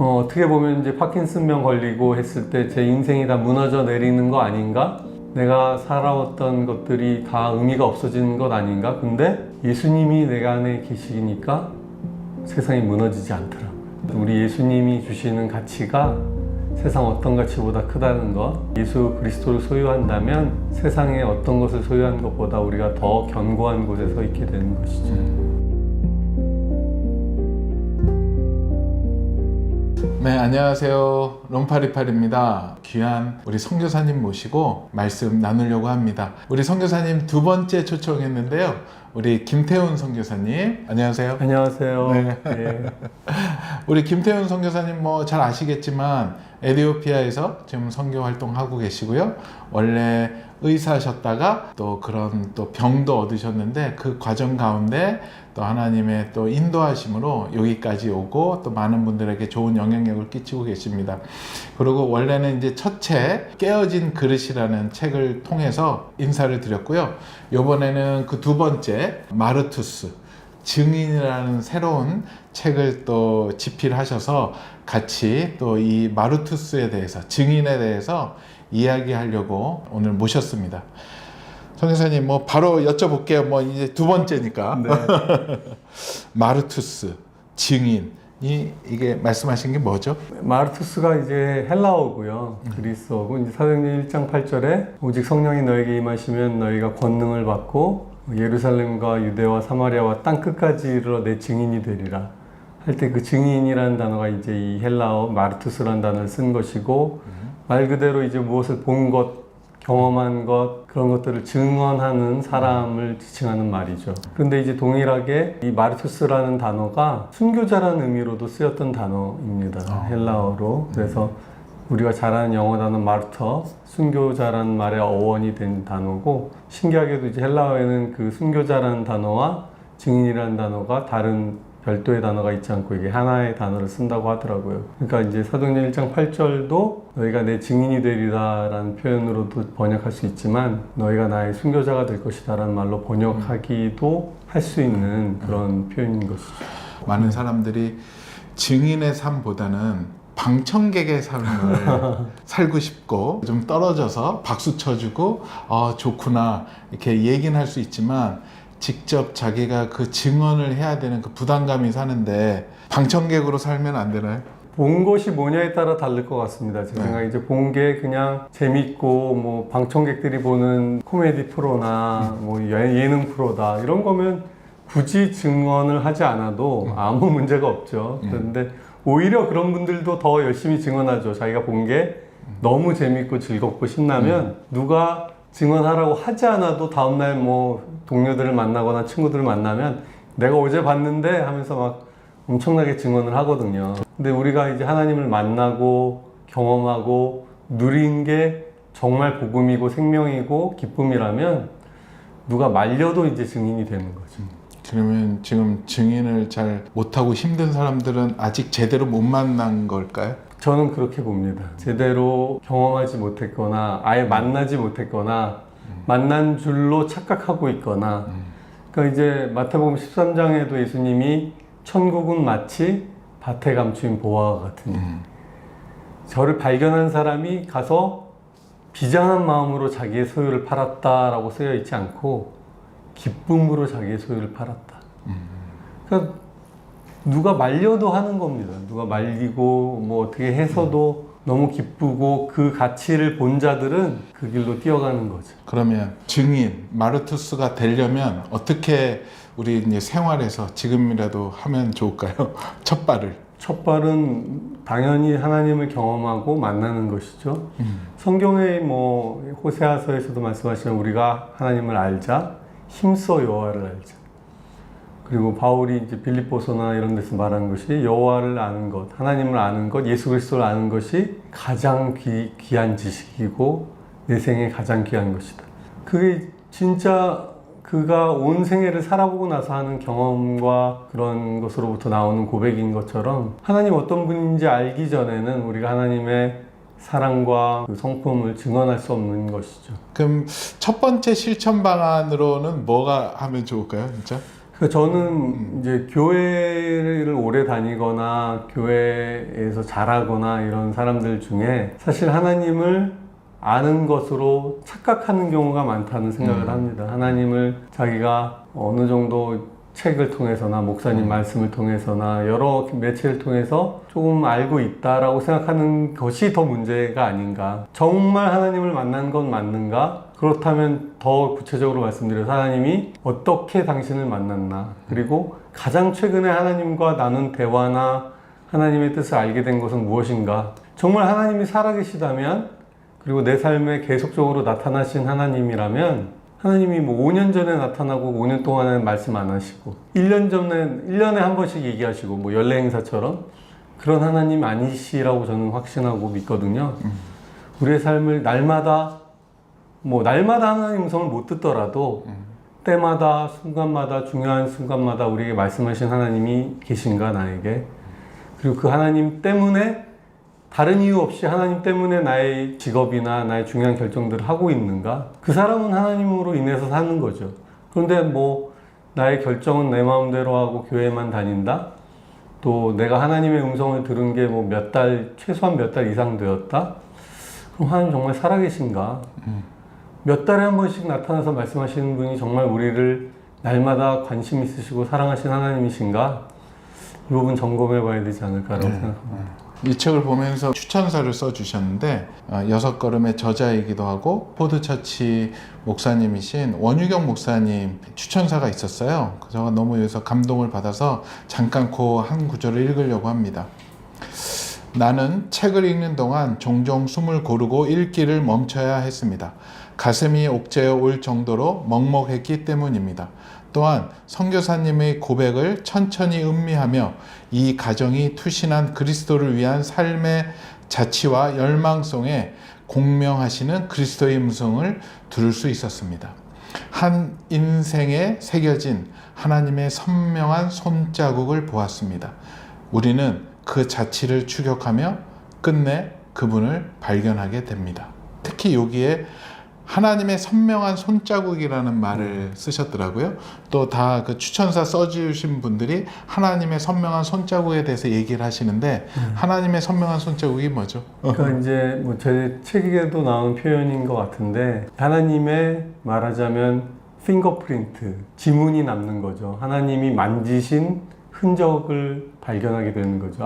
어떻게 보면 이제 파킨슨병 걸리고 했을 때 제 인생이 다 무너져 내리는 거 아닌가? 내가 살아왔던 것들이 다 의미가 없어지는 것 아닌가? 근데 예수님이 내가 안에 계시니까 세상이 무너지지 않더라고요. 우리 예수님이 주시는 가치가 세상 어떤 가치보다 크다는 것, 예수 그리스도를 소유한다면 세상의 어떤 것을 소유한 것보다 우리가 더 견고한 곳에 서 있게 되는 것이죠. 네, 안녕하세요. 롬파리팔입니다. 귀한 우리 선교사님 모시고 말씀 나누려고 합니다. 우리 선교사님 두 번째 초청했는데요. 우리 김태훈 선교사님, 안녕하세요. 안녕하세요. 네. 네. 우리 김태훈 선교사님 뭐 잘 아시겠지만 에티오피아에서 지금 선교 활동하고 계시고요. 원래 의사셨다가 또 그런 또 병도 얻으셨는데 그 과정 가운데 또 하나님의 또 인도하심으로 여기까지 오고 또 많은 분들에게 좋은 영향력을 끼치고 계십니다. 그리고 원래는 이제 첫 책 깨어진 그릇이라는 책을 통해서 인사를 드렸고요. 이번에는 그 두 번째 마르투스 증인이라는 새로운 책을 또 집필하셔서 같이 또 이 마르투스에 대해서 증인에 대해서 이야기하려고 오늘 모셨습니다. 선교사님 뭐 바로 여쭤볼게요. 뭐 이제 두 번째니까. 네. 마르투스 증인이 이게 말씀하신 게 뭐죠? 마르투스가 이제 헬라어고요. 그리스어고 이제 사도행전 1장 8절에 오직 성령이 너에게 임하시면 너희가 권능을 받고 예루살렘과 유대와 사마리아와 땅 끝까지 이르러 내 증인이 되리라 할 때 그 증인이라는 단어가 이제 이 헬라어 마르투스라는 단어를 쓴 것이고 말 그대로 이제 무엇을 본 것, 경험한 것 그런 것들을 증언하는 사람을 지칭하는 말이죠. 그런데 이제 동일하게 이 마르투스라는 단어가 순교자라는 의미로도 쓰였던 단어입니다. 헬라어로. 그래서 우리가 잘 아는 영어 단어 마르터, 순교자라는 말의 어원이 된 단어고 신기하게도 이제 헬라어에는 그 순교자라는 단어와 증인이라는 단어가 다른 별도의 단어가 있지 않고 이게 하나의 단어를 쓴다고 하더라고요. 그러니까 이제 사도행전 1장 8절도 너희가 내 증인이 되리라 라는 표현으로도 번역할 수 있지만 너희가 나의 순교자가 될 것이다 라는 말로 번역하기도 할 수 있는 그런 표현인 것이죠. 많은 사람들이 증인의 삶보다는 방청객의 삶을 살고 싶고 좀 떨어져서 박수 쳐주고 좋구나 이렇게 얘기는 할 수 있지만 직접 자기가 그 증언을 해야 되는 그 부담감이 사는데 방청객으로 살면 안 되나요? 본 것이 뭐냐에 따라 다를 것 같습니다. 제 생각에 이제 본 게 그냥 재밌고 뭐 방청객들이 보는 코미디 프로나 뭐 예능 프로다 이런 거면 굳이 증언을 하지 않아도 아무 문제가 없죠. 그런데 오히려 그런 분들도 더 열심히 증언하죠. 자기가 본 게 너무 재밌고 즐겁고 신나면 누가 증언하라고 하지 않아도 다음날 뭐 동료들을 만나거나 친구들을 만나면 내가 어제 봤는데 하면서 막 엄청나게 증언을 하거든요. 근데 우리가 이제 하나님을 만나고 경험하고 누린 게 정말 복음이고 생명이고 기쁨이라면 누가 말려도 이제 증인이 되는 거죠. 그러면 지금 증인을 잘 못하고 힘든 사람들은 아직 제대로 못 만난 걸까요? 저는 그렇게 봅니다. 제대로 경험하지 못했거나 아예 만나지 못했거나 만난 줄로 착각하고 있거나 그러니까 이제 마태복음 13장에도 예수님이 천국은 마치 밭에 감추인 보화와 같으니 저를 발견한 사람이 가서 비장한 마음으로 자기의 소유를 팔았다라고 쓰여 있지 않고 기쁨으로 자기의 소유를 팔았다. 그러니까 누가 말려도 하는 겁니다. 누가 말리고 뭐 어떻게 해서도 너무 기쁘고 그 가치를 본 자들은 그 길로 뛰어가는 거죠. 그러면 증인, 마르투스가 되려면 어떻게 우리 이제 생활에서 지금이라도 하면 좋을까요? 첫 발을. 첫 발은 당연히 하나님을 경험하고 만나는 것이죠. 성경의 뭐 호세아서에서도 말씀하시면 우리가 하나님을 알자, 힘써 여호와를 알자. 그리고 바울이 이제 빌립보서나 이런 데서 말하는 것이 여호와를 아는 것, 하나님을 아는 것, 예수 그리스도를 아는 것이 가장 귀한 지식이고 내 생에 가장 귀한 것이다. 그게 진짜 그가 온 생애를 살아보고 나서 하는 경험과 그런 것으로부터 나오는 고백인 것처럼 하나님 어떤 분인지 알기 전에는 우리가 하나님의 사랑과 그 성품을 증언할 수 없는 것이죠. 그럼 첫 번째 실천 방안으로는 뭐가 하면 좋을까요, 진짜? 그러니까 저는 이제 교회를 오래 다니거나 교회에서 자라거나 이런 사람들 중에 사실 하나님을 아는 것으로 착각하는 경우가 많다는 생각을 합니다. 하나님을 자기가 어느 정도 책을 통해서나 목사님 말씀을 통해서나 여러 매체를 통해서 조금 알고 있다라고 생각하는 것이 더 문제가 아닌가. 정말 하나님을 만난 건 맞는가? 그렇다면 더 구체적으로 말씀드려서 하나님이 어떻게 당신을 만났나? 그리고 가장 최근에 하나님과 나눈 대화나 하나님의 뜻을 알게 된 것은 무엇인가? 정말 하나님이 살아계시다면, 그리고 내 삶에 계속적으로 나타나신 하나님이라면 하나님이 뭐 5년 전에 나타나고 5년 동안은 말씀 안 하시고 1년 전에 1년에 한 번씩 얘기하시고 뭐 연례 행사처럼 그런 하나님 아니시라고 저는 확신하고 믿거든요. 우리의 삶을 날마다 하나님 음성을 못 듣더라도 때마다 순간마다 중요한 순간마다 우리에게 말씀하신 하나님이 계신가 나에게. 그리고 그 하나님 때문에 다른 이유 없이 하나님 때문에 나의 직업이나 나의 중요한 결정들을 하고 있는가? 그 사람은 하나님으로 인해서 사는 거죠. 그런데 뭐 나의 결정은 내 마음대로 하고 교회만 다닌다? 또 내가 하나님의 음성을 들은 게 뭐 최소한 몇 달 이상 되었다? 그럼 하나님 정말 살아계신가? 몇 달에 한 번씩 나타나서 말씀하시는 분이 정말 우리를 날마다 관심 있으시고 사랑하시는 하나님이신가? 이 부분 점검해 봐야 되지 않을까라고 생각합니다. 이 책을 보면서 추천서를 써주셨는데 6걸음의 저자이기도 하고 포드처치 목사님이신 원유경 목사님 추천사가 있었어요. 제가 너무 여기서 감동을 받아서 잠깐 그 한 구절을 읽으려고 합니다. 나는 책을 읽는 동안 종종 숨을 고르고 읽기를 멈춰야 했습니다. 가슴이 옥죄어 올 정도로 먹먹했기 때문입니다. 또한 선교사님의 고백을 천천히 음미하며 이 가정이 투신한 그리스도를 위한 삶의 자치와 열망성에 공명하시는 그리스도의 음성을 들을 수 있었습니다. 한 인생에 새겨진 하나님의 선명한 손자국을 보았습니다. 우리는 그 자치를 추격하며 끝내 그분을 발견하게 됩니다. 특히 여기에 하나님의 선명한 손자국이라는 말을 쓰셨더라고요. 또 다 그 추천사 써주신 분들이 하나님의 선명한 손자국에 대해서 얘기를 하시는데 하나님의 선명한 손자국이 뭐죠? 그러니까 이제 뭐 제 책에도 나온 표현인 것 같은데 하나님의 말하자면 핑거프린트, 지문이 남는 거죠. 하나님이 만지신 흔적을 발견하게 되는 거죠.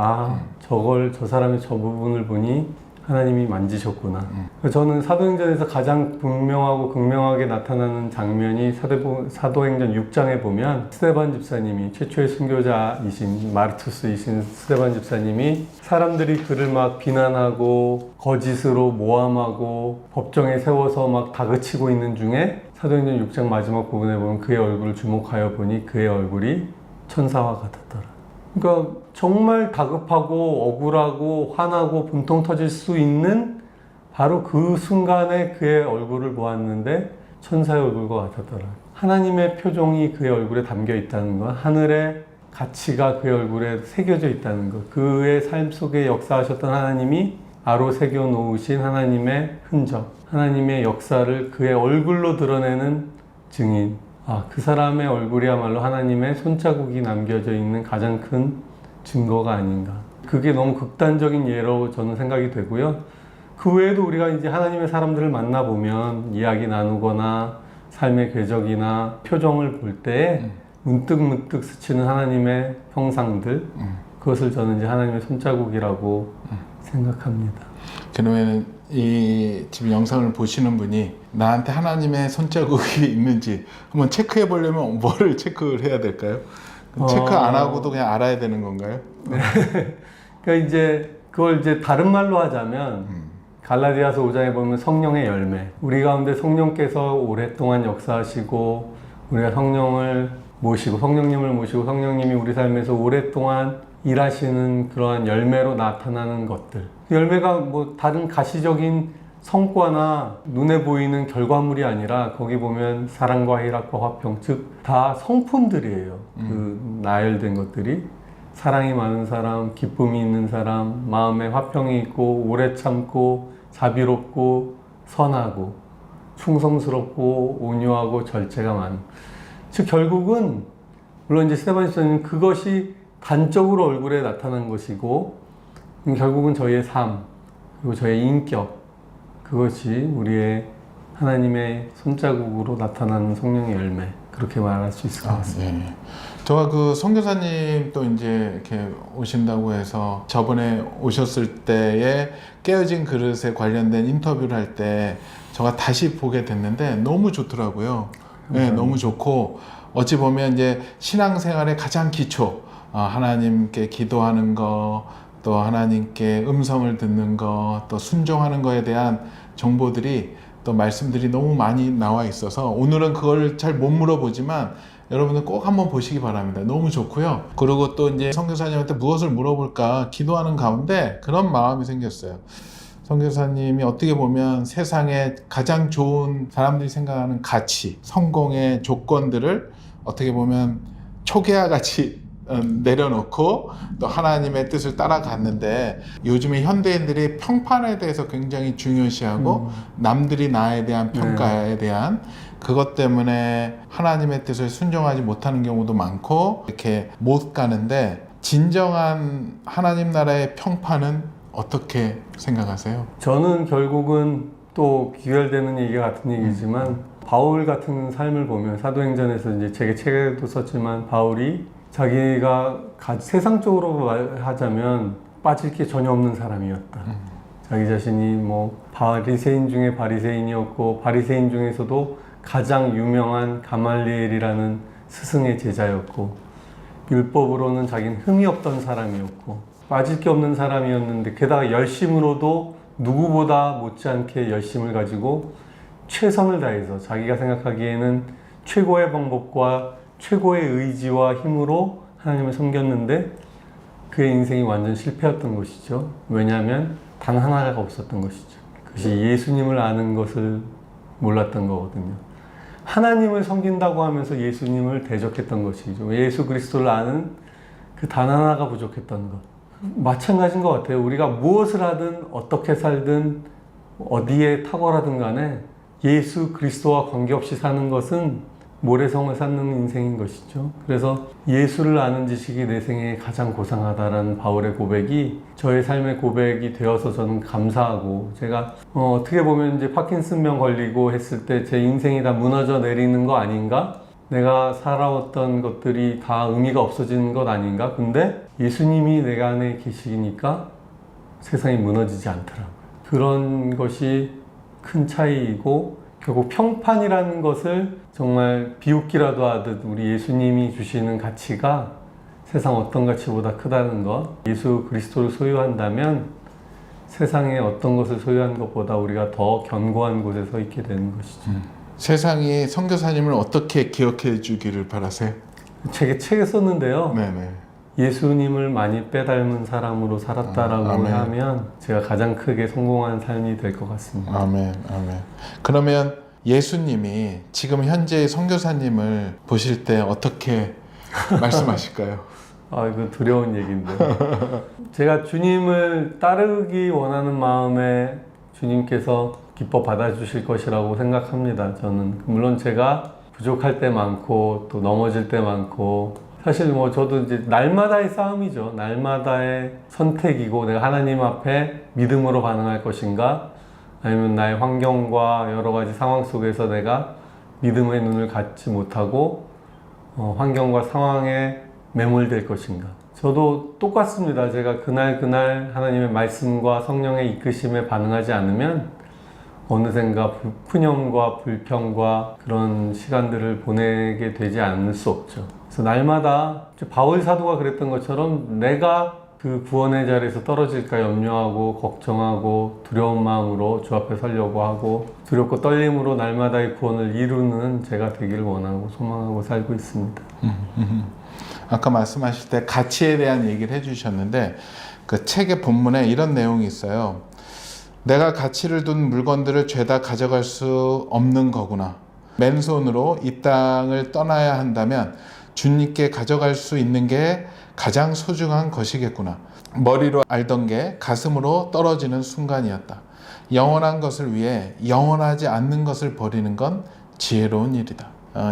저 사람의 저 부분을 보니 하나님이 만지셨구나. 저는 사도행전에서 가장 분명하고 극명하게 나타나는 장면이 사도행전 6장에 보면 스데반 집사님이 최초의 순교자이신 마르투스이신 스데반 집사님이 사람들이 그를 막 비난하고 거짓으로 모함하고 법정에 세워서 막 다그치고 있는 중에 사도행전 6장 마지막 부분에 보면 그의 얼굴을 주목하여 보니 그의 얼굴이 천사와 같았더라. 그러니까 정말 다급하고 억울하고 화나고 분통 터질 수 있는 바로 그 순간에 그의 얼굴을 보았는데 천사의 얼굴과 같았더라. 하나님의 표정이 그의 얼굴에 담겨 있다는 것, 하늘의 가치가 그의 얼굴에 새겨져 있다는 것, 그의 삶 속에 역사하셨던 하나님이 아로 새겨 놓으신 하나님의 흔적, 하나님의 역사를 그의 얼굴로 드러내는 증인. 그 사람의 얼굴이야말로 하나님의 손자국이 남겨져 있는 가장 큰 증거가 아닌가. 그게 너무 극단적인 예로 저는 생각이 되고요. 그 외에도 우리가 이제 하나님의 사람들을 만나보면 이야기 나누거나 삶의 궤적이나 표정을 볼 때에 문득문득 스치는 하나님의 형상들, 그것을 저는 이제 하나님의 손자국이라고 생각합니다. 그러면 이 지금 영상을 보시는 분이 나한테 하나님의 손자국이 있는지 한번 체크해 보려면 뭐를 체크를 해야 될까요? 체크 안 하고도 그냥 알아야 되는 건가요? 네. 그러니까 이제 그걸 이제 다른 말로 하자면 갈라디아서 5장에 보면 성령의 열매. 우리 가운데 성령께서 오랫동안 역사하시고 우리가 성령님을 모시고 성령님이 우리 삶에서 오랫동안 일하시는 그러한 열매로 나타나는 것들. 열매가 뭐 다른 가시적인 성과나 눈에 보이는 결과물이 아니라 거기 보면 사랑과 희락과 화평, 즉 다 성품들이에요. 그 나열된 것들이 사랑이 많은 사람, 기쁨이 있는 사람, 마음에 화평이 있고 오래 참고 자비롭고 선하고 충성스럽고 온유하고 절제가 많은. 즉 결국은 물론 이제 스테반 집사님 그것이 단적으로 얼굴에 나타난 것이고 결국은 저희의 삶 그리고 저희의 인격 그것이 우리의 하나님의 손자국으로 나타나는 성령의 열매 그렇게 말할 수 있을 것 같습니다. 예. 제가 그 선교사님 또 이제 이렇게 오신다고 해서 저번에 오셨을 때에 깨어진 그릇에 관련된 인터뷰를 할 때 제가 다시 보게 됐는데 너무 좋더라고요. 네, 너무 좋고 어찌 보면 이제 신앙생활의 가장 기초 하나님께 기도하는 거, 또 하나님께 음성을 듣는 거, 또 순종하는 거에 대한 정보들이 또 말씀들이 너무 많이 나와 있어서 오늘은 그걸 잘 못 물어보지만 여러분들 꼭 한번 보시기 바랍니다. 너무 좋고요. 그리고 또 이제 선교사님한테 무엇을 물어볼까 기도하는 가운데 그런 마음이 생겼어요. 선교사님이 어떻게 보면 세상에 가장 좋은 사람들이 생각하는 가치, 성공의 조건들을 어떻게 보면 초계화 같이 내려놓고 또 하나님의 뜻을 따라갔는데 요즘에 현대인들이 평판에 대해서 굉장히 중요시하고 남들이 나에 대한 평가에 대한 그것 때문에 하나님의 뜻을 순종하지 못하는 경우도 많고 이렇게 못 가는데 진정한 하나님 나라의 평판은 어떻게 생각하세요? 저는 결국은 또 귀결되는 얘기 같은 얘기지만 바울 같은 삶을 보면 사도행전에서 이제 제게 책에도 썼지만 바울이 자기가 세상적으로 말하자면 빠질 게 전혀 없는 사람이었다. 자기 자신이 뭐 바리새인 중에 바리새인이었고 바리새인 중에서도 가장 유명한 가말리엘이라는 스승의 제자였고 율법으로는 자기는 흠이 없던 사람이었고 빠질 게 없는 사람이었는데 게다가 열심으로도 누구보다 못지않게 열심을 가지고 최선을 다해서 자기가 생각하기에는 최고의 방법과 최고의 의지와 힘으로 하나님을 섬겼는데 그의 인생이 완전 실패였던 것이죠. 왜냐하면 단 하나가 없었던 것이죠. 그것이 예수님을 아는 것을 몰랐던 거거든요. 하나님을 섬긴다고 하면서 예수님을 대적했던 것이죠. 예수 그리스도를 아는 그 단 하나가 부족했던 것. 마찬가지인 것 같아요. 우리가 무엇을 하든 어떻게 살든 어디에 탁월하든 간에 예수 그리스도와 관계없이 사는 것은 모래성을 쌓는 인생인 것이죠. 그래서 예수를 아는 지식이 내 생에 가장 고상하다라는 바울의 고백이 저의 삶의 고백이 되어서 저는 감사하고 제가 어떻게 보면 이제 파킨슨병 걸리고 했을 때 제 인생이 다 무너져 내리는 거 아닌가? 내가 살아왔던 것들이 다 의미가 없어지는 것 아닌가? 근데 예수님이 내가 안에 계시니까 세상이 무너지지 않더라고요. 그런 것이 큰 차이이고 결국 평판이라는 것을 정말 비웃기라도 하듯 우리 예수님이 주시는 가치가 세상 어떤 가치보다 크다는 것. 예수 그리스도를 소유한다면 세상에 어떤 것을 소유한 것보다 우리가 더 견고한 곳에 서 있게 되는 것이죠. 세상이 선교사님을 어떻게 기억해 주기를 바라세요? 책에 썼는데요. 네네. 예수님을 많이 빼닮은 사람으로 살았다라고 아멘. 하면 제가 가장 크게 성공한 삶이 될 것 같습니다. 아멘, 아멘. 그러면 예수님이 지금 현재의 선교사님을 보실 때 어떻게 말씀하실까요? 아, 이거 두려운 얘기인데. 제가 주님을 따르기 원하는 마음에 주님께서 기뻐 받아주실 것이라고 생각합니다. 저는 물론 제가 부족할 때 많고 또 넘어질 때 많고 사실 뭐 저도 이제 날마다의 싸움이죠. 날마다의 선택이고 내가 하나님 앞에 믿음으로 반응할 것인가 아니면 나의 환경과 여러 가지 상황 속에서 내가 믿음의 눈을 갖지 못하고 환경과 상황에 매몰될 것인가. 저도 똑같습니다. 제가 그날 하나님의 말씀과 성령의 이끄심에 반응하지 않으면 어느샌가 푸념과 불평과 그런 시간들을 보내게 되지 않을 수 없죠. 그래서 날마다 바울 사도가 그랬던 것처럼 내가 그 구원의 자리에서 떨어질까 염려하고 걱정하고 두려운 마음으로 주 앞에 서려고 하고 두렵고 떨림으로 날마다의 구원을 이루는 제가 되기를 원하고 소망하고 살고 있습니다. 아까 말씀하실 때 가치에 대한 얘기를 해주셨는데 그 책의 본문에 이런 내용이 있어요. 내가 가치를 둔 물건들을 죄다 가져갈 수 없는 거구나. 맨손으로 이 땅을 떠나야 한다면 주님께 가져갈 수 있는 게 가장 소중한 것이겠구나. 머리로 알던 게 가슴으로 떨어지는 순간이었다. 영원한 것을 위해 영원하지 않는 것을 버리는 건 지혜로운 일이다.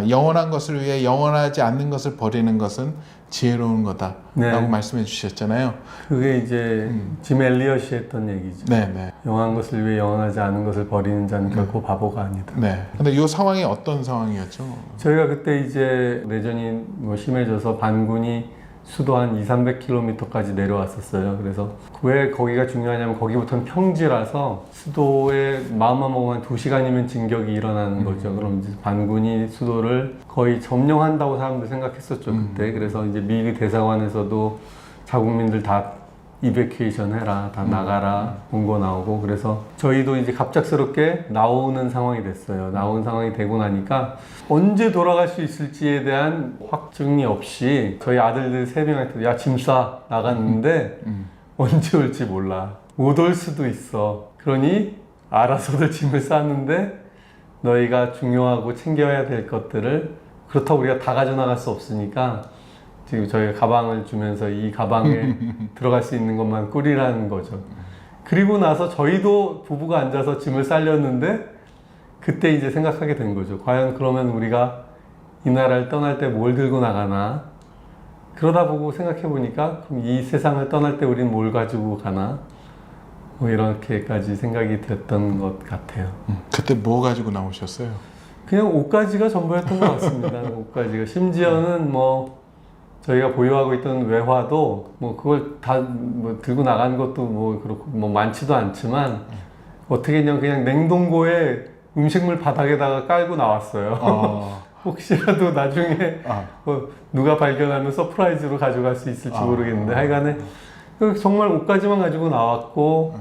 영원한 것을 위해 영원하지 않는 것을 버리는 것은 지혜로운 거다라고 네. 말씀해 주셨잖아요. 그게 이제 짐 엘리엇이 했던 얘기죠. 네, 네. 영원한 것을 위해 영원하지 않은 것을 버리는 자는 결코 바보가 아니다. 네. 근데 이 상황이 어떤 상황이었죠? 저희가 그때 이제 내전이 뭐 심해져서 반군이 수도 한 200-300km까지 내려왔었어요. 그래서 왜 거기가 중요하냐면 거기부터는 평지라서 수도에 마음만 먹으면 2시간이면 진격이 일어나는 거죠. 그럼 이제 반군이 수도를 거의 점령한다고 사람들 생각했었죠, 그때. 그래서 이제 미리 대사관에서도 자국민들 다 이베큐에이션 해라, 다 나가라, 본거 나오고. 그래서 저희도 이제 갑작스럽게 나오는 상황이 됐어요. 나온 상황이 되고 나니까 언제 돌아갈 수 있을지에 대한 확증이 없이 저희 아들들 3명한테 야, 짐 싸 나갔는데 언제 올지 몰라. 못 올 수도 있어. 그러니 알아서들 짐을 쌌는데 너희가 중요하고 챙겨야 될 것들을 그렇다고 우리가 다 가져나갈 수 없으니까 지금 저희가 가방을 주면서 이 가방에 들어갈 수 있는 것만 꾸리라는 거죠. 그리고 나서 저희도 부부가 앉아서 짐을 싸렸는데 그때 이제 생각하게 된 거죠. 과연 그러면 우리가 이 나라를 떠날 때 뭘 들고 나가나? 그러다 보고 생각해 보니까 그럼 이 세상을 떠날 때 우리는 뭘 가지고 가나? 뭐 이렇게까지 생각이 됐던 것 같아요. 그때 뭐 가지고 나오셨어요? 그냥 옷가지가 전부였던 것 같습니다. 옷가지가. 심지어는 뭐 저희가 보유하고 있던 외화도 뭐 그걸 다 뭐 들고 나간 것도 뭐 그렇고 뭐 많지도 않지만 어떻게 그냥 냉동고에 음식물 바닥에다가 깔고 나왔어요. 혹시라도 나중에 뭐 누가 발견하면 서프라이즈로 가져갈 수 있을지 모르겠는데 하여간에 정말 옷가지만 가지고 나왔고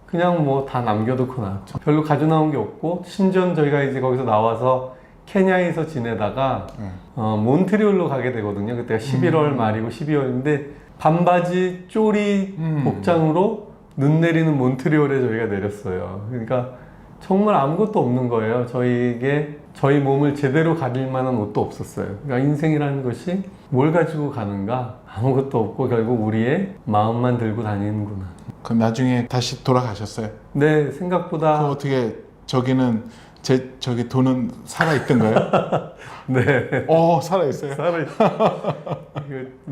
그냥 뭐 다 남겨두고 나왔죠. 별로 가져 나온 게 없고 심지어 저희가 이제 거기서 나와서 케냐에서 지내다가 몬트리올로 가게 되거든요. 그때가 11월 말이고 12월인데 반바지 쪼리 복장으로 눈 내리는 몬트리올에 저희가 내렸어요. 그러니까 정말 아무것도 없는 거예요. 저희에게 저희 몸을 제대로 가릴 만한 옷도 없었어요. 그러니까 인생이라는 것이 뭘 가지고 가는가? 아무것도 없고 결국 우리의 마음만 들고 다니는구나. 그럼 나중에 다시 돌아가셨어요? 네, 생각보다. 그럼 어떻게 저기는 저기 돈은 살아 있던가요? 네. 살아 있어요.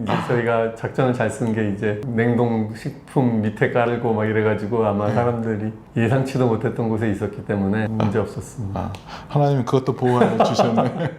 이제 저희가 작전을 잘 쓴 게 이제 냉동 식품 밑에 깔고 막 이래가지고 아마 사람들이 예상치도 못했던 곳에 있었기 때문에 문제 없었습니다. 하나님이 그것도 보호해 주셨네.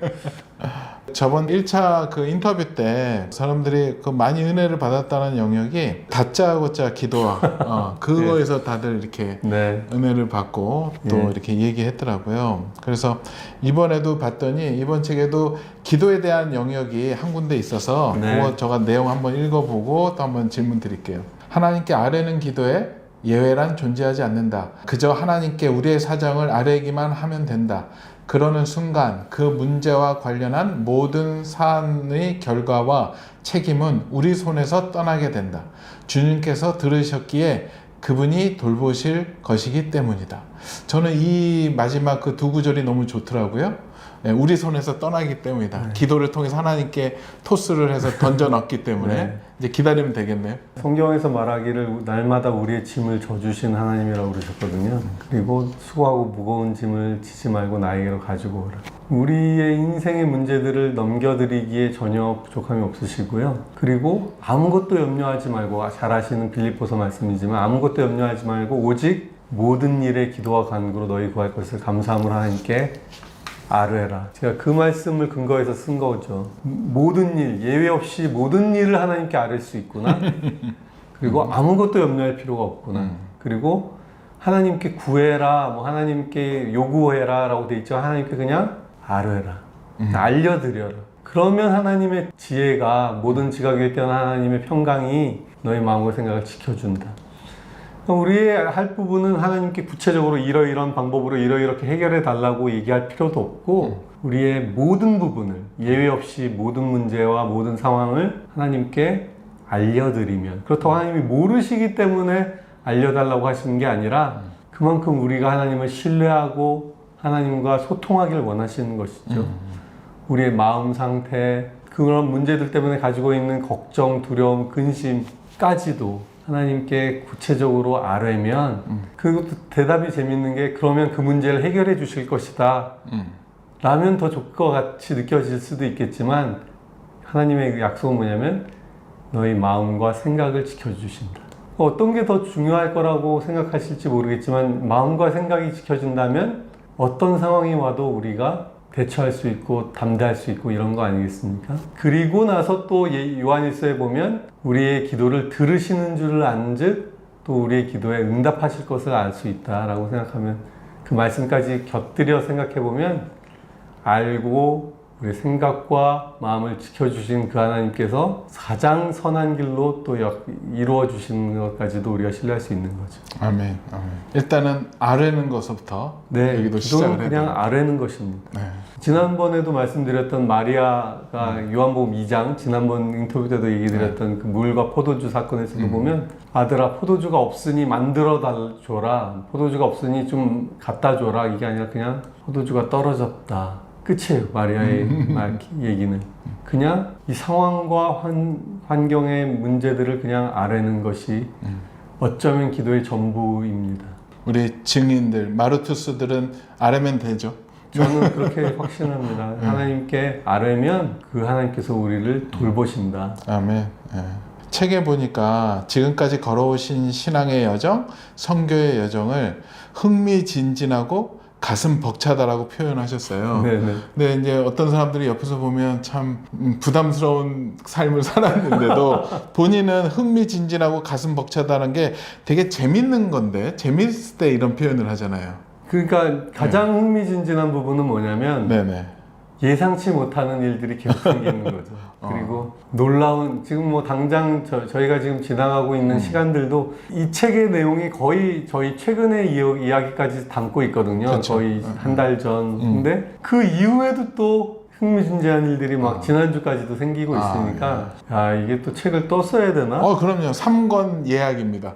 저번 1차 그 인터뷰 때 사람들이 그 많이 은혜를 받았다는 영역이 다짜고짜 기도와 그거에서 다들 이렇게 네. 은혜를 받고 또 이렇게 얘기했더라고요. 그래서 이번에도 봤더니 이번 책에도 기도에 대한 영역이 한 군데 있어서 그거 제가 내용 한번 읽어보고 또 한번 질문 드릴게요. 하나님께 아뢰는 기도에 예외란 존재하지 않는다. 그저 하나님께 우리의 사정을 아뢰기만 하면 된다. 그러는 순간 그 문제와 관련한 모든 사안의 결과와 책임은 우리 손에서 떠나게 된다. 주님께서 들으셨기에 그분이 돌보실 것이기 때문이다. 저는 이 마지막 그 두 구절이 너무 좋더라고요. 우리 손에서 떠나기 때문이다. 기도를 통해서 하나님께 토스를 해서 던져 넣기 때문에 이제 기다리면 되겠네요. 성경에서 말하기를 날마다 우리의 짐을 져주신 하나님이라고 그러셨거든요. 그리고 수고하고 무거운 짐을 지지 말고 나에게로 가지고 오라. 우리의 인생의 문제들을 넘겨드리기에 전혀 부족함이 없으시고요. 그리고 아무것도 염려하지 말고, 잘 아시는 빌립보서 말씀이지만 아무것도 염려하지 말고 오직 모든 일에 기도와 간구로 너희 구할 것을 감사함으로 하나님께 아뢰라. 제가 그 말씀을 근거해서 쓴 거죠. 모든 일, 예외 없이 모든 일을 하나님께 아뢰 수 있구나. 그리고 아무것도 염려할 필요가 없구나. 그리고 하나님께 구해라, 뭐 하나님께 요구해라 라고 돼 있죠. 하나님께 그냥 아뢰라. 알려드려라. 그러면 하나님의 지혜가, 모든 지각에 뛰어난 하나님의 평강이 너희 마음과 생각을 지켜준다. 우리의 할 부분은 하나님께 구체적으로 이러이러한 방법으로 이렇게 해결해 달라고 얘기할 필요도 없고 우리의 모든 부분을 예외 없이 모든 문제와 모든 상황을 하나님께 알려드리면, 그렇다고 하나님이 모르시기 때문에 알려달라고 하시는 게 아니라 그만큼 우리가 하나님을 신뢰하고 하나님과 소통하기를 원하시는 것이죠. 우리의 마음 상태, 그런 문제들 때문에 가지고 있는 걱정, 두려움, 근심까지도 하나님께 구체적으로 아뢰면 그것도 대답이 재밌는 게 그러면 그 문제를 해결해 주실 것이다 라면 더 좋을 것 같이 느껴질 수도 있겠지만 하나님의 그 약속은 뭐냐면 너희 마음과 생각을 지켜주신다. 어떤 게 더 중요할 거라고 생각하실지 모르겠지만 마음과 생각이 지켜준다면 어떤 상황이 와도 우리가 대처할 수 있고 담대할 수 있고 이런 거 아니겠습니까? 그리고 나서 또 요한일서에 보면 우리의 기도를 들으시는 줄을 안즉 또 우리의 기도에 응답하실 것을 알 수 있다라고 생각하면 그 말씀까지 곁들여 생각해 보면 알고 우리 생각과 마음을 지켜주신 그 하나님께서 가장 선한 길로 또 이루어 주시는 것까지도 우리가 신뢰할 수 있는 거죠. 아멘. 아멘. 일단은 아뢰는 것부터 네, 여기도 기도는 시작을 해야 그냥 돼요. 아뢰는 것입니다. 네. 지난번에도 말씀드렸던 마리아가 요한복음 2장 지난번 인터뷰 때도 얘기 드렸던 그 물과 포도주 사건에서도 보면 아들아 포도주가 없으니 만들어 달줘라, 포도주가 없으니 좀 갖다 줘라, 이게 아니라 그냥 포도주가 떨어졌다, 끝이에요. 마리아의 얘기는 그냥 이 상황과 환경의 문제들을 그냥 아뢰는 것이 어쩌면 기도의 전부입니다. 우리 증인들 마르투스들은 아뢰면 되죠. 저는 그렇게 확신합니다. 하나님께 아뢰면 그 하나님께서 우리를 돌보신다. 아멘. 예. 책에 보니까 지금까지 걸어오신 신앙의 여정, 선교의 여정을 흥미진진하고 가슴 벅차다라고 표현하셨어요. 네네. 근데 이제 어떤 사람들이 옆에서 보면 참 부담스러운 삶을 살았는데도 본인은 흥미진진하고 가슴 벅차다는 게 되게 재밌는 건데 재밌을 때 이런 표현을 하잖아요. 그러니까 가장 흥미진진한 부분은 뭐냐면 네네. 예상치 못하는 일들이 계속 생기는 거죠. 그리고 놀라운 지금 뭐 당장 저희가 지금 지나가고 있는 시간들도 이 책의 내용이 거의 저희 최근의 이야기까지 담고 있거든요. 그렇죠. 거의 한 달 전. 근데 그 이후에도 또 흥미진진한 일들이 막 지난주까지도 생기고 있으니까 이게 또 책을 또 써야 되나? 그럼요. 3권 예약입니다.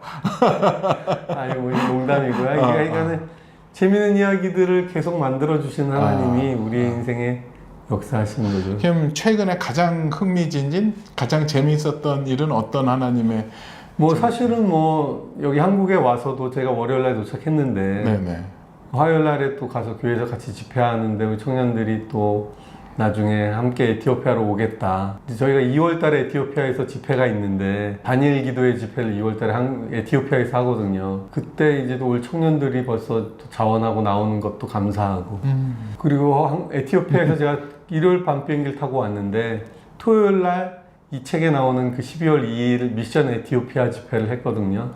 아니 뭐 농담이고요. 그러니까는 재미있는 이야기들을 계속 만들어 주신 하나님이 우리 인생에 역사하시는 거죠. 그럼 최근에 가장 흥미진진, 가장 재미있었던 일은 어떤 하나님의 뭐 사실은 뭐 여기 한국에 와서도 제가 월요일날 도착했는데 네네. 화요일날에 또 가서 교회에서 같이 집회하는데 우리 청년들이 또 나중에 함께 에티오피아로 오겠다. 저희가 2월달에 에티오피아에서 집회가 있는데 단일 기도회 집회를 2월달에 에티오피아에서 하거든요. 그때 이제 또 우리 청년들이 벌써 또 자원하고 나오는 것도 감사하고. 그리고 에티오피아에서 제가 일요일 밤 비행기를 타고 왔는데 토요일날 이 책에 나오는 그 12월 2일 미션 에티오피아 집회를 했거든요.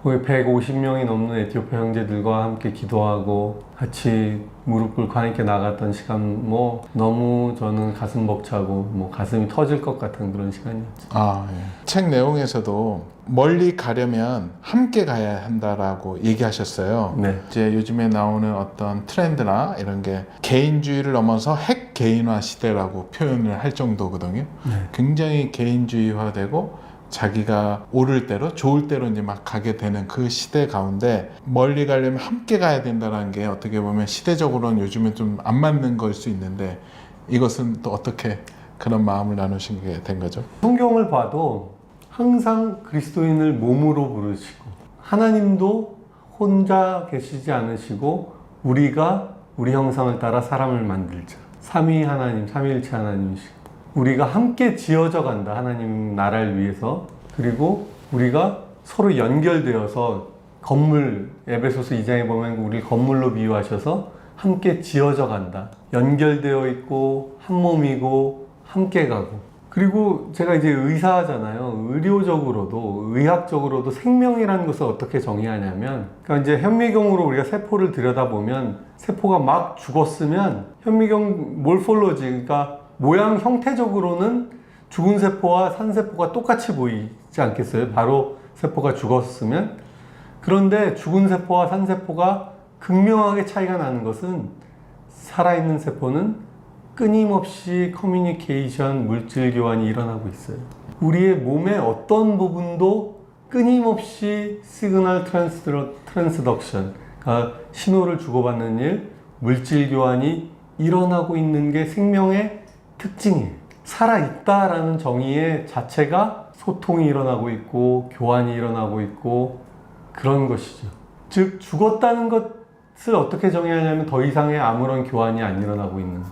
거기 150명이 넘는 에티오피아 형제들과 함께 기도하고 같이 무릎 꿇고 하나님께 나갔던 시간, 뭐 너무 저는 가슴 벅차고 뭐 가슴이 터질 것 같은 그런 시간이었죠. 예. 책 내용에서도 멀리 가려면 함께 가야 한다라고 얘기하셨어요. 네. 이제 요즘에 나오는 어떤 트렌드나 이런 게 개인주의를 넘어서 핵 개인화 시대라고 표현을 할 정도거든요. 네. 굉장히 개인주의화되고 자기가 옳을 대로 좋을 대로 이제 막 가게 되는 그 시대 가운데 멀리 가려면 함께 가야 된다는 게 어떻게 보면 시대적으로는 요즘에 좀 안 맞는 걸 수 있는데 이것은 또 어떻게 그런 마음을 나누시게 된 거죠? 성경을 봐도 항상 그리스도인을 몸으로 부르시고 하나님도 혼자 계시지 않으시고 우리가 우리 형상을 따라 사람을 만들자. 삼위 하나님, 삼위일체 하나님이시고 우리가 함께 지어져 간다. 하나님 나라를 위해서. 그리고 우리가 서로 연결되어서 건물, 에베소서 2장에 보면 우리를 건물로 비유하셔서 함께 지어져 간다. 연결되어 있고 한 몸이고 함께 가고. 그리고 제가 이제 의사잖아요. 의료적으로도 의학적으로도 생명이라는 것을 어떻게 정의하냐면, 그러니까 이제 현미경으로 우리가 세포를 들여다보면 세포가 막 죽었으면 현미경 몰폴로지, 그러니까 모양 형태적으로는 죽은 세포와 산 세포가 똑같이 보이지 않겠어요? 바로 세포가 죽었으면. 그런데 죽은 세포와 산 세포가 극명하게 차이가 나는 것은 살아있는 세포는 끊임없이 커뮤니케이션, 물질 교환이 일어나고 있어요. 우리의 몸의 어떤 부분도 끊임없이 시그널 트랜스덕션, 그러니까 신호를 주고받는 일, 물질 교환이 일어나고 있는 게 생명의 특징이에요. 살아있다라는 정의의 자체가 소통이 일어나고 있고 교환이 일어나고 있고 그런 것이죠. 즉 죽었다는 것 것을 어떻게 정해야 하냐면 더 이상의 아무런 교환이 안 일어나고 있는 것.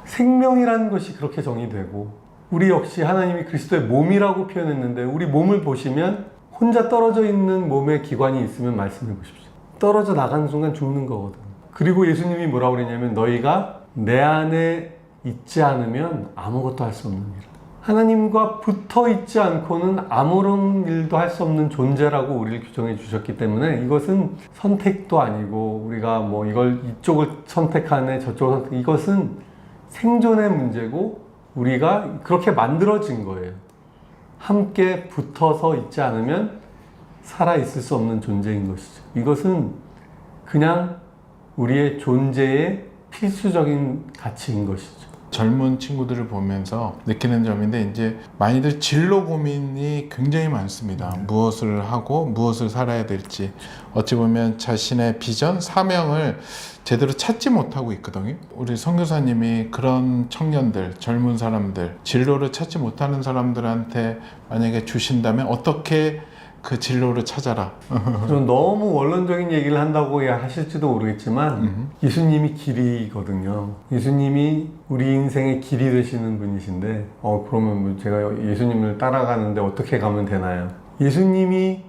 생명이라는 것이 그렇게 정의되고, 우리 역시 하나님이 그리스도의 몸이라고 표현했는데, 우리 몸을 보시면 혼자 떨어져 있는 몸에 기관이 있으면 말씀해 보십시오. 떨어져 나가는 순간 죽는 거거든. 그리고 예수님이 뭐라고 그랬냐면, 너희가 내 안에 있지 않으면 아무것도 할 수 없는 일. 하나님과 붙어 있지 않고는 아무런 일도 할 수 없는 존재라고 우리를 규정해 주셨기 때문에, 이것은 선택도 아니고 우리가 뭐 이걸 이쪽을 선택하네 저쪽을 선택, 이것은 생존의 문제고 우리가 그렇게 만들어진 거예요. 함께 붙어서 있지 않으면 살아 있을 수 없는 존재인 것이죠. 이것은 그냥 우리의 존재의 필수적인 가치인 것이죠. 젊은 친구들을 보면서 느끼는 점인데, 이제 많이들 진로 고민이 굉장히 많습니다. 무엇을 하고 무엇을 살아야 될지, 어찌 보면 자신의 비전, 사명을 제대로 찾지 못하고 있거든요. 우리 선교사님이 그런 청년들, 젊은 사람들, 진로를 찾지 못하는 사람들한테 만약에 주신다면 어떻게 그 진로를 찾아라. 좀 너무 원론적인 얘기를 한다고 하실지도 모르겠지만, 예수님이 길이거든요. 예수님이 우리 인생의 길이 되시는 분이신데, 그러면 뭐 제가 예수님을 따라가는데 어떻게 가면 되나요? 예수님이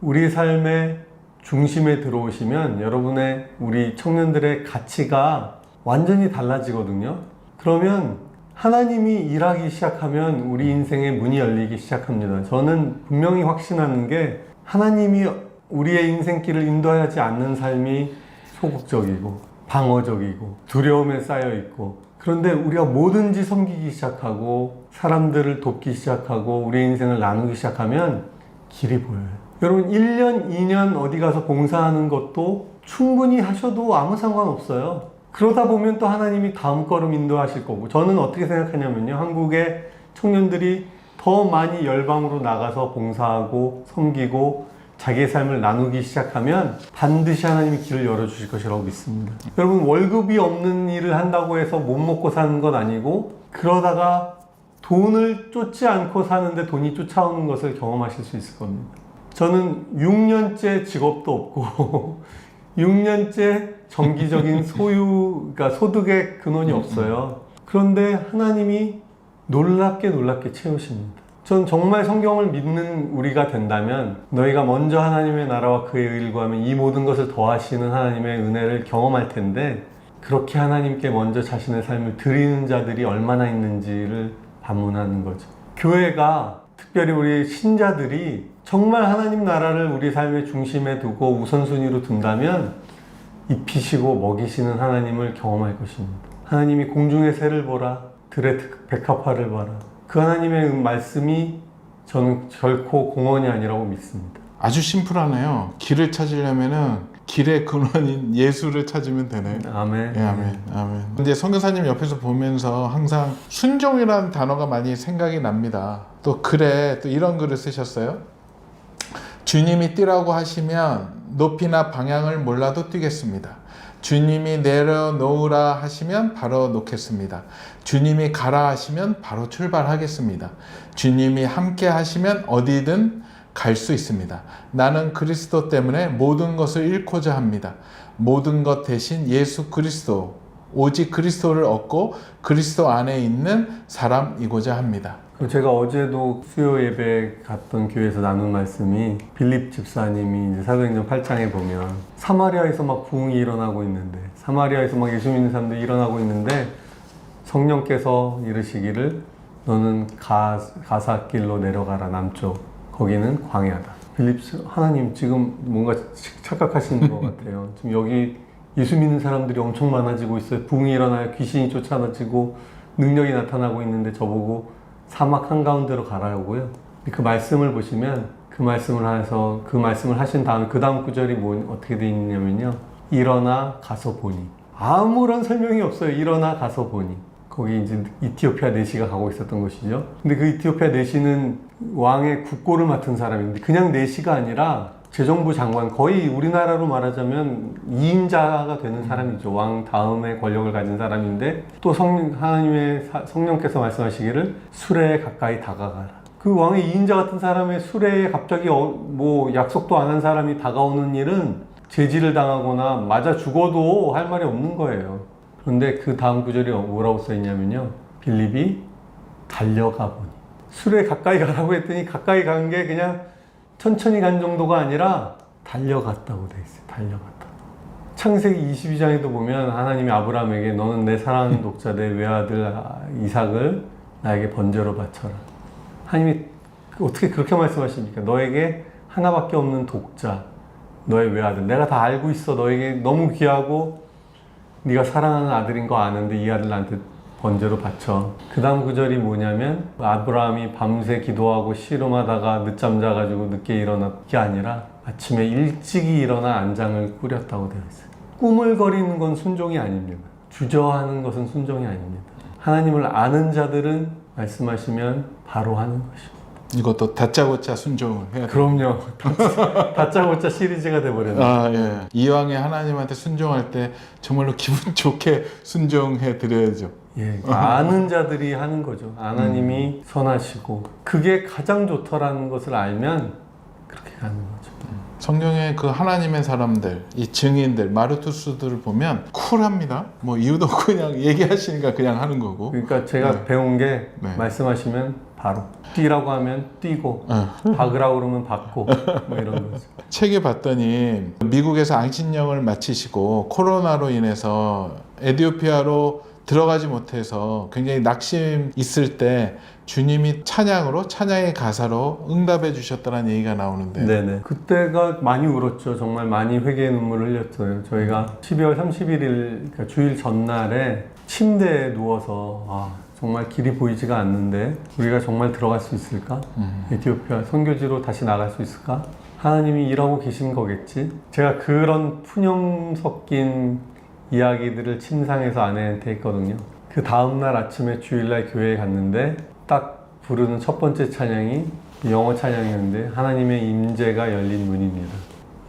우리 삶의 중심에 들어오시면 여러분의, 우리 청년들의 가치가 완전히 달라지거든요. 그러면 하나님이 일하기 시작하면 우리 인생의 문이 열리기 시작합니다. 저는 분명히 확신하는 게, 하나님이 우리의 인생길을 인도하지 않는 삶이 소극적이고 방어적이고 두려움에 쌓여 있고, 그런데 우리가 뭐든지 섬기기 시작하고 사람들을 돕기 시작하고 우리 인생을 나누기 시작하면 길이 보여요. 여러분 1년, 2년 어디 가서 봉사하는 것도 충분히 하셔도 아무 상관없어요. 그러다 보면 또 하나님이 다음 걸음 인도하실 거고, 저는 어떻게 생각하냐면요, 한국의 청년들이 더 많이 열방으로 나가서 봉사하고 섬기고 자기의 삶을 나누기 시작하면 반드시 하나님이 길을 열어주실 것이라고 믿습니다. 여러분, 월급이 없는 일을 한다고 해서 못 먹고 사는 건 아니고, 그러다가 돈을 쫓지 않고 사는데 돈이 쫓아오는 것을 경험하실 수 있을 겁니다. 저는 6년째 직업도 없고 6년째 정기적인 그러니까 소득의 근원이 없어요. 그런데 하나님이 놀랍게 채우십니다. 전 정말 성경을 믿는 우리가 된다면, 너희가 먼저 하나님의 나라와 그의 의를 구하면 이 모든 것을 더하시는 하나님의 은혜를 경험할 텐데, 그렇게 하나님께 먼저 자신의 삶을 드리는 자들이 얼마나 있는지를 반문하는 거죠. 교회가, 특별히 우리 신자들이 정말 하나님 나라를 우리 삶의 중심에 두고 우선순위로 둔다면 입히시고 먹이시는 하나님을 경험할 것입니다. 하나님이 공중의 새를 보라, 들의 백합화를 봐라. 그 하나님의 말씀이 저는 결코 공언이 아니라고 믿습니다. 아주 심플하네요. 길을 찾으려면은 길의 근원인 예수를 찾으면 되네. 아멘. 예, 아멘. 아멘. 이제 선교사님 옆에서 보면서 항상 순종이라는 단어가 많이 생각이 납니다. 또 글에 또 이런 글을 쓰셨어요. 주님이 뛰라고 하시면 높이나 방향을 몰라도 뛰겠습니다. 주님이 내려놓으라 하시면 바로 놓겠습니다. 주님이 가라 하시면 바로 출발하겠습니다. 주님이 함께 하시면 어디든 갈 수 있습니다. 나는 그리스도 때문에 모든 것을 잃고자 합니다. 모든 것 대신 예수 그리스도, 오직 그리스도를 얻고 그리스도 안에 있는 사람이고자 합니다. 제가 어제도 수요 예배 갔던 교회에서 나눈 말씀이, 빌립 집사님이 이제 사도행전 8장에 보면 사마리아에서 막 부흥이 일어나고 있는데, 사마리아에서 막 예수 믿는 사람들이 일어나고 있는데, 성령께서 이르시기를 너는 가사길로 내려가라, 남쪽. 거기는 광야다. 빌립, 하나님 지금 뭔가 착각하시는 것 같아요. 지금 여기 예수 믿는 사람들이 엄청 많아지고 있어요. 부흥이 일어나요. 귀신이 쫓아나지고 능력이 나타나고 있는데 저보고 사막 한가운데로 가라고요. 그 말씀을 보시면, 그 말씀을 하신 다음에 그 다음 구절이 어떻게 되어 있냐면요, 일어나 가서 보니. 아무런 설명이 없어요. 일어나 가서 보니. 거기 이제 이티오피아 내시가 가고 있었던 것이죠. 근데 그 이티오피아 내시는 왕의 국고를 맡은 사람인데, 그냥 내시가 아니라 재정부 장관, 거의 우리나라로 말하자면 2인자가 되는 사람이죠. 왕 다음에 권력을 가진 사람인데, 또 하나님의 성령께서 말씀하시기를 수레에 가까이 다가가라. 그 왕의 2인자 같은 사람의 수레에 갑자기 뭐 약속도 안 한 사람이 다가오는 일은 제지를 당하거나 맞아 죽어도 할 말이 없는 거예요. 그런데 그 다음 구절이 뭐라고 써있냐면요. 빌립이 달려가 보니. 술에 가까이 가라고 했더니 가까이 간 게 그냥 천천히 간 정도가 아니라 달려갔다고 돼 있어요. 달려갔다. 창세기 22장에도 보면 하나님이 아브라함에게 너는 내 사랑하는 독자 내 외아들 이삭을 나에게 번제로 바쳐라. 하나님이 어떻게 그렇게 말씀하십니까? 너에게 하나밖에 없는 독자, 너의 외아들. 내가 다 알고 있어. 너에게 너무 귀하고 네가 사랑하는 아들인 거 아는데 이 아들 나한테 번제로 바쳐. 그 다음 구절이 뭐냐면 아브라함이 밤새 기도하고 씨름하다가 늦잠 자가지고 늦게 일어난 게 아니라 아침에 일찍이 일어나 안장을 꾸렸다고 되어 있어요. 꾸물거리는 건 순종이 아닙니다. 주저하는 것은 순종이 아닙니다. 하나님을 아는 자들은 말씀하시면 바로 하는 것입니다. 이것도 다짜고짜 순종을 해야 돼요. 그럼요. 다짜고짜 시리즈가 돼버렸네요. 아, 예. 이왕에 하나님한테 순종할 때 정말로 기분 좋게 순종해 드려야죠. 예, 아는 자들이 하는 거죠. 하나님이 선하시고 그게 가장 좋더라는 것을 알면 그렇게 가는 거죠. 성경의 그 하나님의 사람들, 이 증인들, 마르투스들을 보면 쿨합니다. 뭐 이유도 없고 그냥 얘기하시니까 그냥 하는 거고. 그러니까 제가 네. 배운 게 네. 말씀하시면 바로 뛰라고 하면 뛰고 박으라고 그러면 박고 뭐 이런 거죠. 책에 봤더니 미국에서 안식년을 마치시고 코로나로 인해서 에티오피아로 들어가지 못해서 굉장히 낙심 있을 때 주님이 찬양으로 찬양의 가사로 응답해 주셨다는 얘기가 나오는데 네네. 그때가 많이 울었죠. 정말 많이 회개의 눈물을 흘렸어요. 저희가 12월 31일 그러니까 주일 전날에 침대에 누워서 정말 길이 보이지가 않는데 우리가 정말 들어갈 수 있을까? 에티오피아 선교지로 다시 나갈 수 있을까? 하나님이 일하고 계신 거겠지? 제가 그런 푸념 섞인 이야기들을 침상에서 아내한테 했거든요. 그 다음날 아침에 주일날 교회에 갔는데 딱 부르는 첫 번째 찬양이 영어 찬양이었는데 하나님의 임재가 열린 문입니다.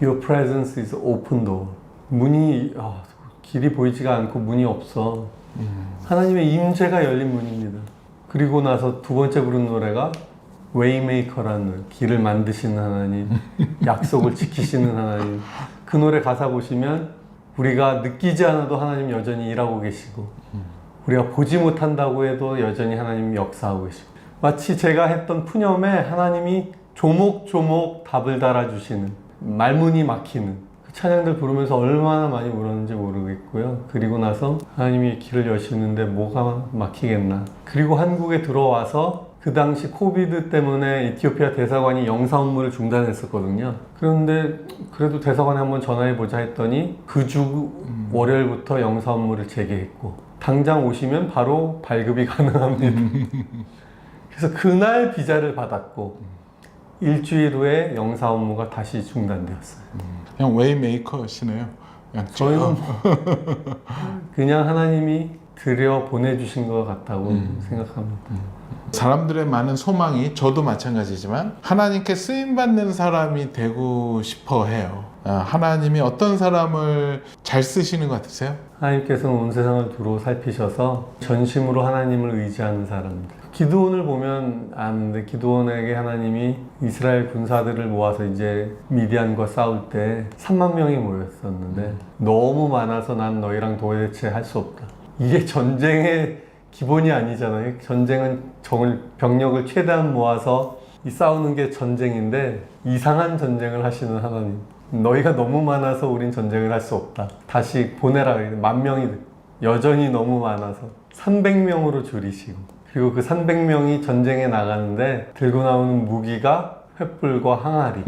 Your presence is open door. 문이 길이 보이지가 않고 문이 없어. 하나님의 임재가 열린 문입니다. 그리고 나서 두 번째 부른 노래가 Waymaker라는 길을 만드시는 하나님, 약속을 지키시는 하나님. 그 노래 가사 보시면 우리가 느끼지 않아도 하나님 여전히 일하고 계시고 우리가 보지 못한다고 해도 여전히 하나님 역사하고 계시고 마치 제가 했던 푸념에 하나님이 조목조목 답을 달아주시는 말문이 막히는 그 찬양들 부르면서 얼마나 많이 울었는지 모르겠고요. 그리고 나서 하나님이 길을 여시는데 뭐가 막히겠나. 그리고 한국에 들어와서 그 당시 코비드 때문에 이티오피아 대사관이 영사 업무를 중단했었거든요. 그런데 그래도 대사관에 한번 전화해보자 했더니 그 주 월요일부터 영사 업무를 재개했고 당장 오시면 바로 발급이 가능합니다. 그래서 그날 비자를 받았고 일주일 후에 영사 업무가 다시 중단되었어요. 그냥 웨이메이커시네요. 저희는 그냥 하나님이 들여 보내주신 것 같다고 생각합니다. 사람들의 많은 소망이 저도 마찬가지지만 하나님께 쓰임받는 사람이 되고 싶어 해요. 하나님이 어떤 사람을 잘 쓰시는 것 같으세요? 하나님께서는 온 세상을 두루 살피셔서 전심으로 하나님을 의지하는 사람들. 기드온을 보면 아는데 기드온에게 하나님이 이스라엘 군사들을 모아서 이제 미디안과 싸울 때 3만 명이 모였었는데 너무 많아서 난 너희랑 도대체 할 수 없다. 이게 전쟁의 기본이 아니잖아요. 전쟁은 병력을 최대한 모아서 싸우는 게 전쟁인데 이상한 전쟁을 하시는 하나님. 너희가 너무 많아서 우린 전쟁을 할 수 없다. 다시 보내라. 10,000명이 여전히 너무 많아서 300명으로 줄이시고 그리고 그 300명이 전쟁에 나가는데 들고 나오는 무기가 횃불과 항아리.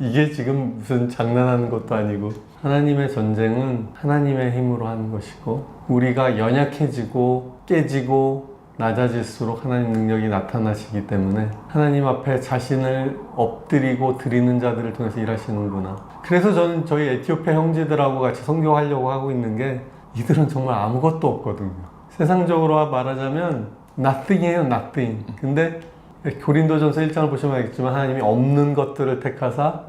이게 지금 무슨 장난하는 것도 아니고 하나님의 전쟁은 하나님의 힘으로 하는 것이고 우리가 연약해지고 깨지고 낮아질수록 하나님 능력이 나타나시기 때문에 하나님 앞에 자신을 엎드리고 드리는 자들을 통해서 일하시는구나. 그래서 저는 저희 에티오피아 형제들하고 같이 선교하려고 하고 있는 게 이들은 정말 아무것도 없거든요. 세상적으로 말하자면 nothing이에요, nothing. 근데 고린도전서 1장을 보시면 알겠지만 하나님이 없는 것들을 택하사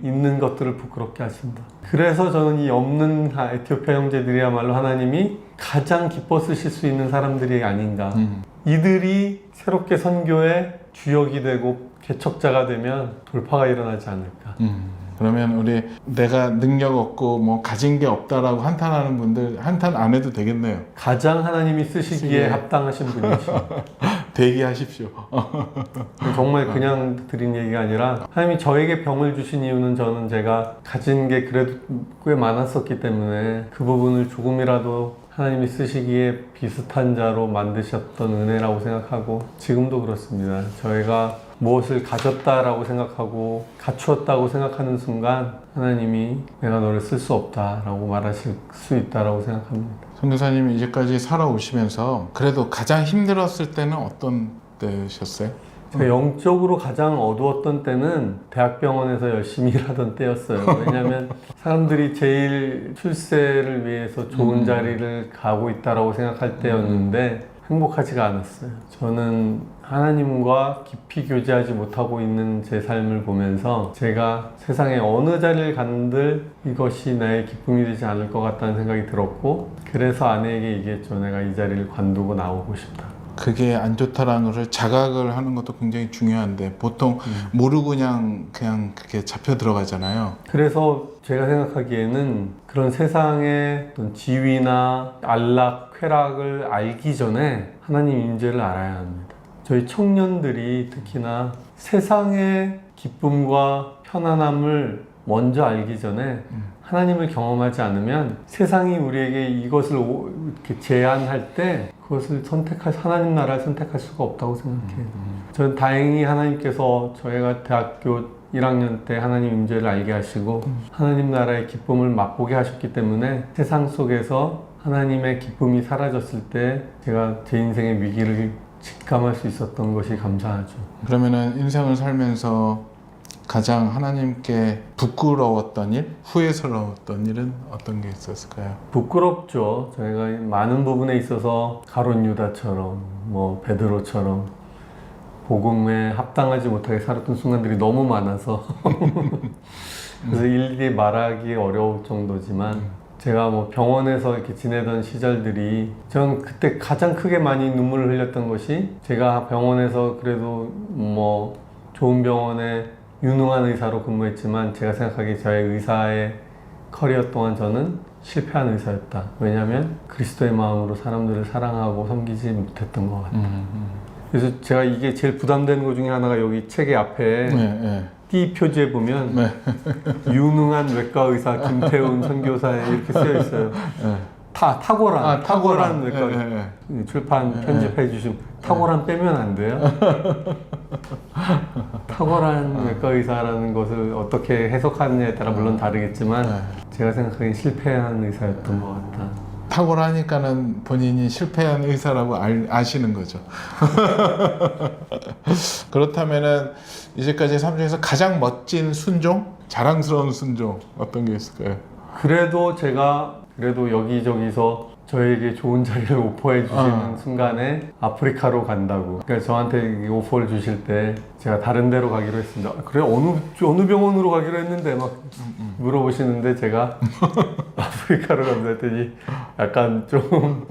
있는 것들을 부끄럽게 하신다. 그래서 저는 이 없는 에티오피아 형제들이야말로 하나님이 가장 기뻐 쓰실 수 있는 사람들이 아닌가. 이들이 새롭게 선교의 주역이 되고 개척자가 되면 돌파가 일어나지 않을까. 그러면 우리 내가 능력 없고 뭐 가진 게 없다라고 한탄하는 분들 한탄 안 해도 되겠네요. 가장 하나님이 쓰시기에 합당하신 분이시죠. 대기하십시오. 정말 그냥 드린 얘기가 아니라 하나님이 저에게 병을 주신 이유는 저는 제가 가진 게 그래도 꽤 많았었기 때문에 그 부분을 조금이라도 하나님이 쓰시기에 비슷한 자로 만드셨던 은혜라고 생각하고 지금도 그렇습니다. 저희가 무엇을 가졌다라고 생각하고 갖추었다고 생각하는 순간 하나님이 내가 너를 쓸 수 없다라고 말하실 수 있다라고 생각합니다. 선교사님이 이제까지 살아오시면서 그래도 가장 힘들었을 때는 어떤 때셨어요? 제가 영적으로 가장 어두웠던 때는 대학병원에서 열심히 일하던 때였어요. 왜냐하면 사람들이 제일 출세를 위해서 좋은 자리를 가고 있다라고 생각할 때였는데 행복하지가 않았어요. 저는 하나님과 깊이 교제하지 못하고 있는 제 삶을 보면서 제가 세상에 어느 자리를 갔는들 이것이 나의 기쁨이 되지 않을 것 같다는 생각이 들었고 그래서 아내에게 얘기했죠. 내가 이 자리를 관두고 나오고 싶다. 그게 안 좋다라는 것을 자각을 하는 것도 굉장히 중요한데 보통 모르고 그냥 그렇게 잡혀 들어가잖아요. 그래서 제가 생각하기에는 그런 세상의 어떤 지위나 안락, 쾌락을 알기 전에 하나님 임재를 알아야 합니다. 저희 청년들이 특히나 세상의 기쁨과 편안함을 먼저 알기 전에 하나님을 경험하지 않으면 세상이 우리에게 이것을 이렇게 제안할 때 그것을 하나님 나라를 선택할 수가 없다고 생각해요. 저는 다행히 하나님께서 저희가 대학교 1학년 때 하나님 임재를 알게 하시고 하나님 나라의 기쁨을 맛보게 하셨기 때문에 세상 속에서 하나님의 기쁨이 사라졌을 때 제가 제 인생의 위기를 직감할 수 있었던 것이 감사하죠. 그러면은 인생을 살면서 가장 하나님께 부끄러웠던 일, 후회스러웠던 일은 어떤 게 있었을까요? 부끄럽죠. 저희가 많은 부분에 있어서 가룟 유다처럼 뭐 베드로처럼 복음에 합당하지 못하게 살았던 순간들이 너무 많아서 그래서 일일이 말하기 어려울 정도지만 제가 뭐 병원에서 이렇게 지내던 시절들이 전 그때 가장 크게 많이 눈물을 흘렸던 것이 제가 병원에서 그래도 뭐 좋은 병원에 유능한 의사로 근무했지만 제가 생각하기에 저의 의사의 커리어 동안 저는 실패한 의사였다. 왜냐하면 그리스도의 마음으로 사람들을 사랑하고 섬기지 못했던 것 같아요. 그래서 제가 이게 제일 부담되는 것 중에 하나가 여기 책의 앞에 띠 표지에 보면 유능한 외과 의사 김태훈 선교사에 이렇게 쓰여 있어요. 탁월한 외과 출판 편집해 주신 탁월한 빼면 안 돼요? 탁월한 외과 의사라는 것을 어떻게 해석하느냐에 따라 물론 다르겠지만 제가 생각하기엔 실패한 의사였던 것 같다. 탁월하니까는 본인이 실패한 의사라고 아시는 거죠. 그렇다면은 이제까지 삶 중에서 가장 멋진 순종, 자랑스러운 순종 어떤 게 있을까요? 그래도 여기저기서 저에게 좋은 자리를 오퍼해 주시는 순간에 아프리카로 간다고. 그러니까 저한테 오퍼를 주실 때 제가 다른 데로 가기로 했습니다. 그래 어느 병원으로 가기로 했는데 막 물어보시는데 제가 아프리카로 간다 했더니 약간 좀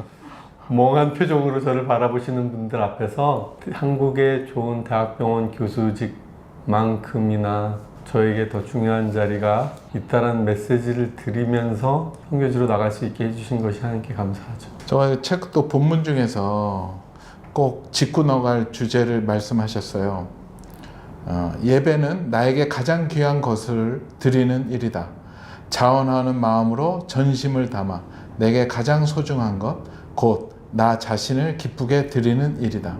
멍한 표정으로 저를 바라보시는 분들 앞에서 한국의 좋은 대학병원 교수직만큼이나 저에게 더 중요한 자리가 있다는 메시지를 드리면서 선교지로 나갈 수 있게 해주신 것이 하나님께 감사하죠. 저 책도 본문 중에서 꼭 짚고 넘어갈 주제를 말씀하셨어요. 예배는 나에게 가장 귀한 것을 드리는 일이다. 자원하는 마음으로 전심을 담아 내게 가장 소중한 것, 곧 나 자신을 기쁘게 드리는 일이다.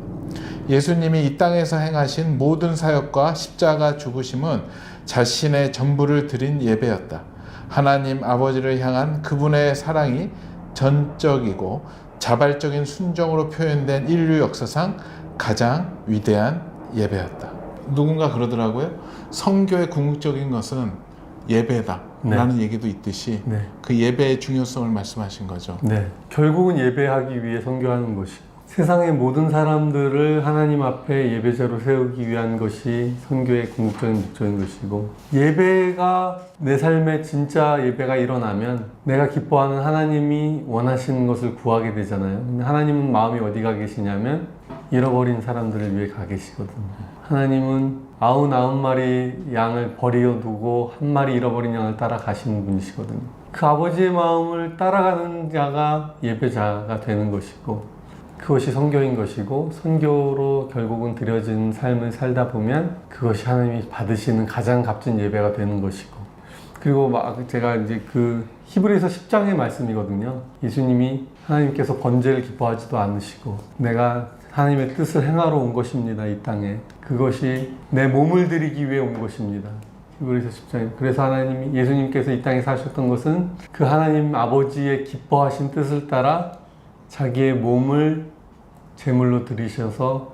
예수님이 이 땅에서 행하신 모든 사역과 십자가 죽으심은 자신의 전부를 드린 예배였다. 하나님 아버지를 향한 그분의 사랑이 전적이고 자발적인 순종으로 표현된 인류 역사상 가장 위대한 예배였다. 누군가 그러더라고요. 선교의 궁극적인 것은 예배다 라는 얘기도 있듯이 그 예배의 중요성을 말씀하신 거죠. 네, 결국은 예배하기 위해 선교하는 것이고 세상의 모든 사람들을 하나님 앞에 예배자로 세우기 위한 것이 선교의 궁극적인 목적인 것이고 예배가 내 삶에 진짜 예배가 일어나면 내가 기뻐하는 하나님이 원하시는 것을 구하게 되잖아요. 근데 하나님은 마음이 어디 가 계시냐면 잃어버린 사람들을 위해 가 계시거든요. 하나님은 99마리 양을 버려두고 한 마리 잃어버린 양을 따라가시는 분이시거든요. 그 아버지의 마음을 따라가는 자가 예배자가 되는 것이고, 그것이 선교인 것이고, 선교로 결국은 드려진 삶을 살다 보면 그것이 하나님이 받으시는 가장 값진 예배가 되는 것이고, 그리고 막 제가 이제 그 히브리서 10장의 말씀이거든요. 예수님이 하나님께서 번제를 기뻐하지도 않으시고 내가 하나님의 뜻을 행하러 온 것입니다. 이 땅에. 그것이 내 몸을 드리기 위해 온 것입니다. 히브리서 10장. 그래서 하나님이, 예수님께서 이 땅에 사셨던 것은 그 하나님 아버지의 기뻐하신 뜻을 따라 자기의 몸을 제물로 드리셔서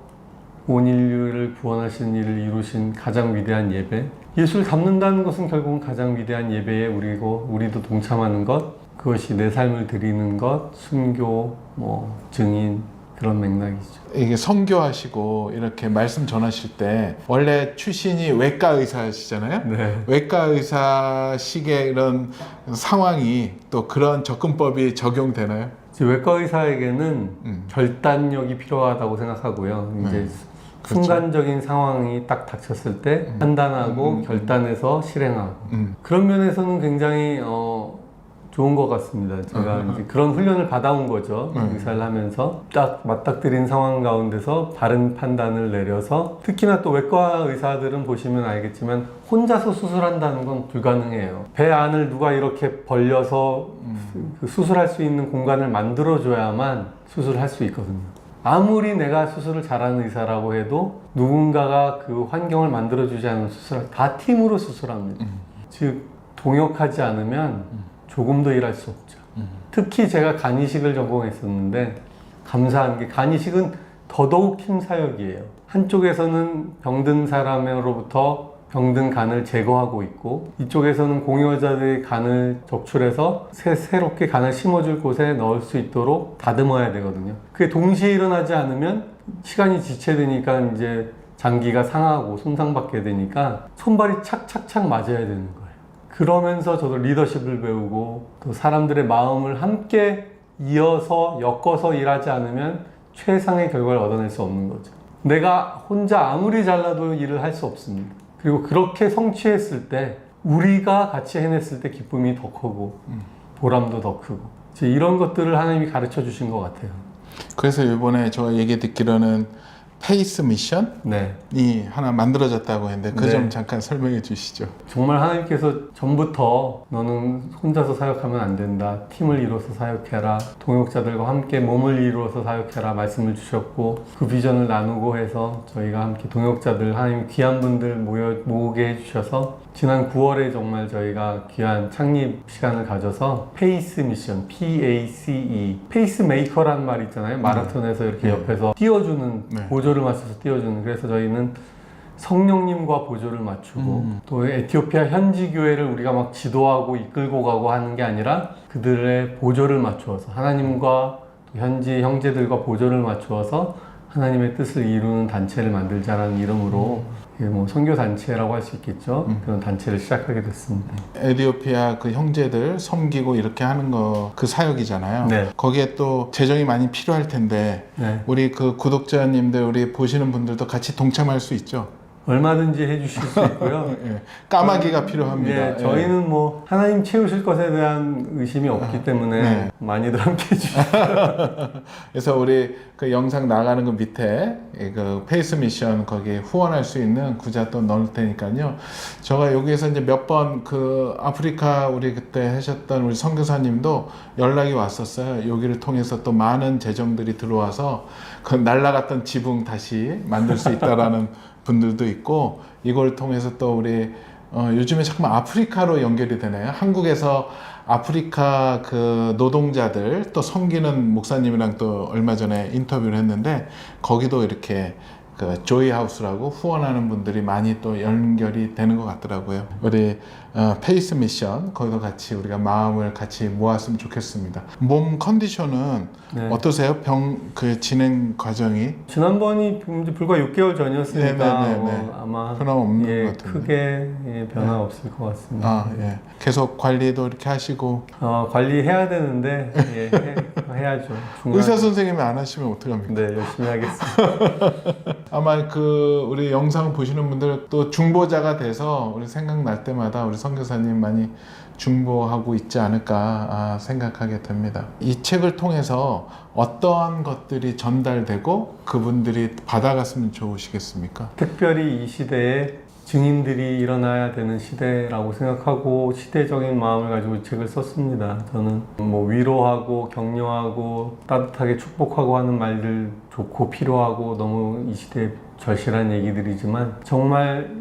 온 인류를 구원하신 일을 이루신 가장 위대한 예배. 예수를 닮는다는 것은 결국은 가장 위대한 예배에 우리도 동참하는 것, 그것이 내 삶을 드리는 것, 순교, 증인, 그런 맥락이죠. 이게 선교하시고 이렇게 말씀 전하실 때 원래 출신이 외과 의사시잖아요. 네. 외과 의사식의 이런 상황이 또 그런 접근법이 적용되나요? 외과 의사에게는 결단력이 필요하다고 생각하고요. 이제 그렇죠. 순간적인 상황이 딱 닥쳤을 때 판단하고 결단해서 실행하고 그런 면에서는 굉장히 좋은 것 같습니다. 제가 이제 그런 훈련을 받아온 거죠. 의사를 하면서 딱 맞닥뜨린 상황 가운데서 바른 판단을 내려서, 특히나 또 외과 의사들은 보시면 알겠지만 혼자서 수술한다는 건 불가능해요. 배 안을 누가 이렇게 벌려서 그 수술할 수 있는 공간을 만들어줘야만 수술을 할 수 있거든요. 아무리 내가 수술을 잘하는 의사라고 해도 누군가가 그 환경을 만들어주지 않은 수술을 다 팀으로 수술합니다. 즉 동역하지 않으면 조금 더 일할 수 없죠. 특히 제가 간이식을 전공했었는데 감사한 게 간이식은 더더욱 팀 사역이에요. 한쪽에서는 병든 사람으로부터 병든 간을 제거하고 있고, 이쪽에서는 공여자들의 간을 적출해서 새롭게 간을 심어줄 곳에 넣을 수 있도록 다듬어야 되거든요. 그게 동시에 일어나지 않으면 시간이 지체되니까 이제 장기가 상하고 손상받게 되니까 손발이 착착착 맞아야 되는 거예요. 그러면서 저도 리더십을 배우고 또 사람들의 마음을 함께 이어서 엮어서 일하지 않으면 최상의 결과를 얻어낼 수 없는 거죠. 내가 혼자 아무리 잘나도 일을 할 수 없습니다. 그리고 그렇게 성취했을 때, 우리가 같이 해냈을 때 기쁨이 더 크고 보람도 더 크고, 이런 것들을 하나님이 가르쳐 주신 것 같아요. 그래서 이번에 저 얘기 듣기로는 페이스 미션이 네. 하나 만들어졌다고 했는데 그 점 네. 잠깐 설명해 주시죠. 정말 하나님께서 전부터 너는 혼자서 사역하면 안 된다. 팀을 이뤄서 사역해라. 동역자들과 함께 몸을 이루어서 사역해라 말씀을 주셨고, 그 비전을 나누고 해서 저희가 함께 동역자들, 하나님 귀한 분들 모으게 해주셔서 지난 9월에 정말 저희가 귀한 창립 시간을 가져서 페이스 미션, PACE, 페이스메이커라는 말 있잖아요. 마라톤에서 이렇게 옆에서 띄워주는, 보조를 맞춰서 띄워주는. 그래서 저희는 성령님과 보조를 맞추고 또 에티오피아 현지 교회를 우리가 막 지도하고 이끌고 가고 하는 게 아니라 그들의 보조를 맞추어서 하나님과 또 현지 형제들과 보조를 맞추어서 하나님의 뜻을 이루는 단체를 만들자라는 이름으로 선교 단체라고 할 수 있겠죠. 그런 단체를 시작하게 됐습니다. 에티오피아 그 형제들 섬기고 이렇게 하는 거 그 사역이잖아요. 네. 거기에 또 재정이 많이 필요할 텐데 네. 우리 그 구독자님들, 우리 보시는 분들도 같이 동참할 수 있죠. 얼마든지 해주실 수 있고요. 예, 까마귀가 필요합니다. 예, 저희는 뭐 하나님 채우실 것에 대한 의심이 없기 때문에 네. 많이들 함께 해주시죠. 그래서 우리 그 영상 나가는 그 밑에 그 페이스 미션 거기 후원할 수 있는 구자 또 넣을 테니까요. 제가 여기에서 이제 몇 번 그 아프리카 우리 그때 하셨던 우리 선교사님도 연락이 왔었어요. 여기를 통해서 또 많은 재정들이 들어와서 그 날라갔던 지붕 다시 만들 수 있다라는 분들도 있고, 이걸 통해서 또 우리 요즘에 자꾸만 아프리카로 연결이 되네요. 한국에서 아프리카 그 노동자들 또 섬기는 목사님이랑 또 얼마 전에 인터뷰를 했는데, 거기도 이렇게 그 조이 하우스라고 후원하는 분들이 많이 또 연결이 되는 것 같더라고요. 우리 페이스 미션 거기도 같이 우리가 마음을 같이 모았으면 좋겠습니다. 몸 컨디션은 네. 어떠세요? 병 그 진행 과정이 지난번이 이제 불과 6개월 전이었으니까 네네네네. 아마 변화 없는 예, 것 같은데. 크게 변화 없을 것 같습니다. 아, 예. 계속 관리도 이렇게 하시고 관리해야 되는데 해야죠. 의사 선생님이 안 하시면 어떡합니까? 네, 열심히 하겠습니다. 아마 그 우리 영상 보시는 분들 또 중보자가 돼서 우리 생각날 때마다 우리 선교사님 많이 중보하고 있지 않을까 생각하게 됩니다. 이 책을 통해서 어떠한 것들이 전달되고 그분들이 받아갔으면 좋으시겠습니까? 특별히 이 시대에 증인들이 일어나야 되는 시대라고 생각하고 시대적인 마음을 가지고 이 책을 썼습니다. 저는 뭐 위로하고 격려하고 따뜻하게 축복하고 하는 말들 좋고 필요하고 너무 이 시대에 절실한 얘기들이지만 정말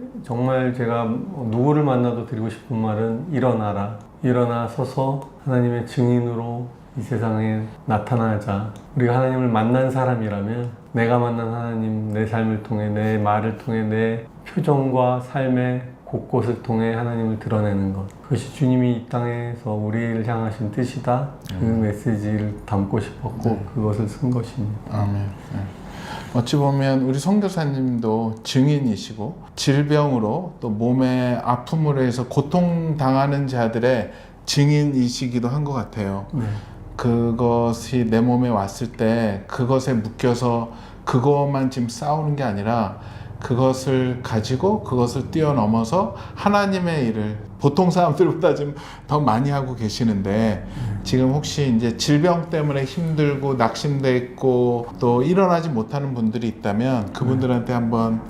제가 누구를 만나도 드리고 싶은 말은 일어나라. 일어나서서 하나님의 증인으로 이 세상에 나타나자. 우리가 하나님을 만난 사람이라면 내가 만난 하나님, 내 삶을 통해, 내 말을 통해, 내 표정과 삶의 곳곳을 통해 하나님을 드러내는 것. 그것이 주님이 이 땅에서 우리를 향하신 뜻이다. 그 메시지를 담고 싶었고 그것을 쓴 것입니다. 아멘. 네. 어찌 보면 우리 선교사님도 증인이시고 질병으로 또 몸의 아픔으로 해서 고통당하는 자들의 증인이시기도 한 것 같아요. 네. 그것이 내 몸에 왔을 때 그것에 묶여서 그것만 지금 싸우는 게 아니라 그것을 가지고 그것을 뛰어넘어서 하나님의 일을 보통 사람들보다 좀 더 많이 하고 계시는데 지금 혹시 이제 질병 때문에 힘들고 낙심돼 있고 또 일어나지 못하는 분들이 있다면 그분들한테 한번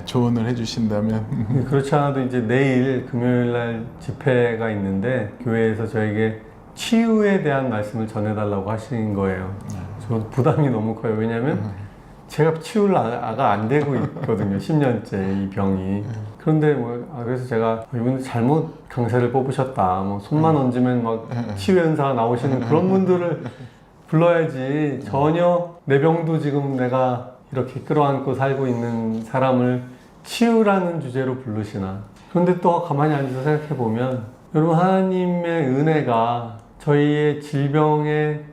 조언을 해주신다면. 그렇지 않아도 이제 내일 금요일 날 집회가 있는데 교회에서 저에게 치유에 대한 말씀을 전해달라고 하신 거예요. 저 부담이 너무 커요. 왜냐하면 제가 치유가 안 되고 있거든요. 10년째 이 병이. 그런데 그래서 제가 이분들 잘못 강사를 뽑으셨다. 뭐 손만 얹으면 막 치유 연사가 나오시는 그런 분들을 불러야지. 전혀 내 병도 지금 내가 이렇게 끌어안고 살고 있는 사람을 치유라는 주제로 부르시나. 그런데 또 가만히 앉아서 생각해 보면 여러분 하나님의 은혜가 저희의 질병을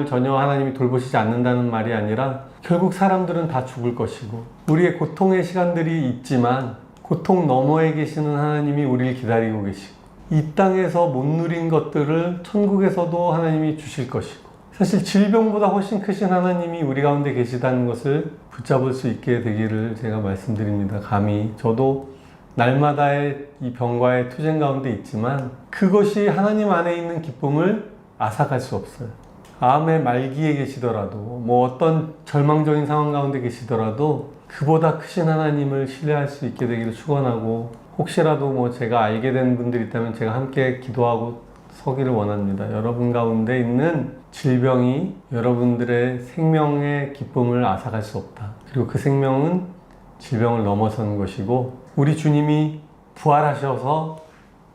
전혀 하나님이 돌보시지 않는다는 말이 아니라 결국 사람들은 다 죽을 것이고 우리의 고통의 시간들이 있지만 고통 너머에 계시는 하나님이 우리를 기다리고 계시고 이 땅에서 못 누린 것들을 천국에서도 하나님이 주실 것이고 사실 질병보다 훨씬 크신 하나님이 우리 가운데 계시다는 것을 붙잡을 수 있게 되기를 제가 말씀드립니다. 감히 저도 날마다의 이 병과의 투쟁 가운데 있지만 그것이 하나님 안에 있는 기쁨을 앗아갈 수 없어요. 암의 말기에 계시더라도 뭐 어떤 절망적인 상황 가운데 계시더라도 그보다 크신 하나님을 신뢰할 수 있게 되기를 축원하고 혹시라도 뭐 제가 알게 된 분들이 있다면 제가 함께 기도하고 서기를 원합니다. 여러분 가운데 있는 질병이 여러분들의 생명의 기쁨을 앗아갈 수 없다. 그리고 그 생명은 질병을 넘어선 것이고 우리 주님이 부활하셔서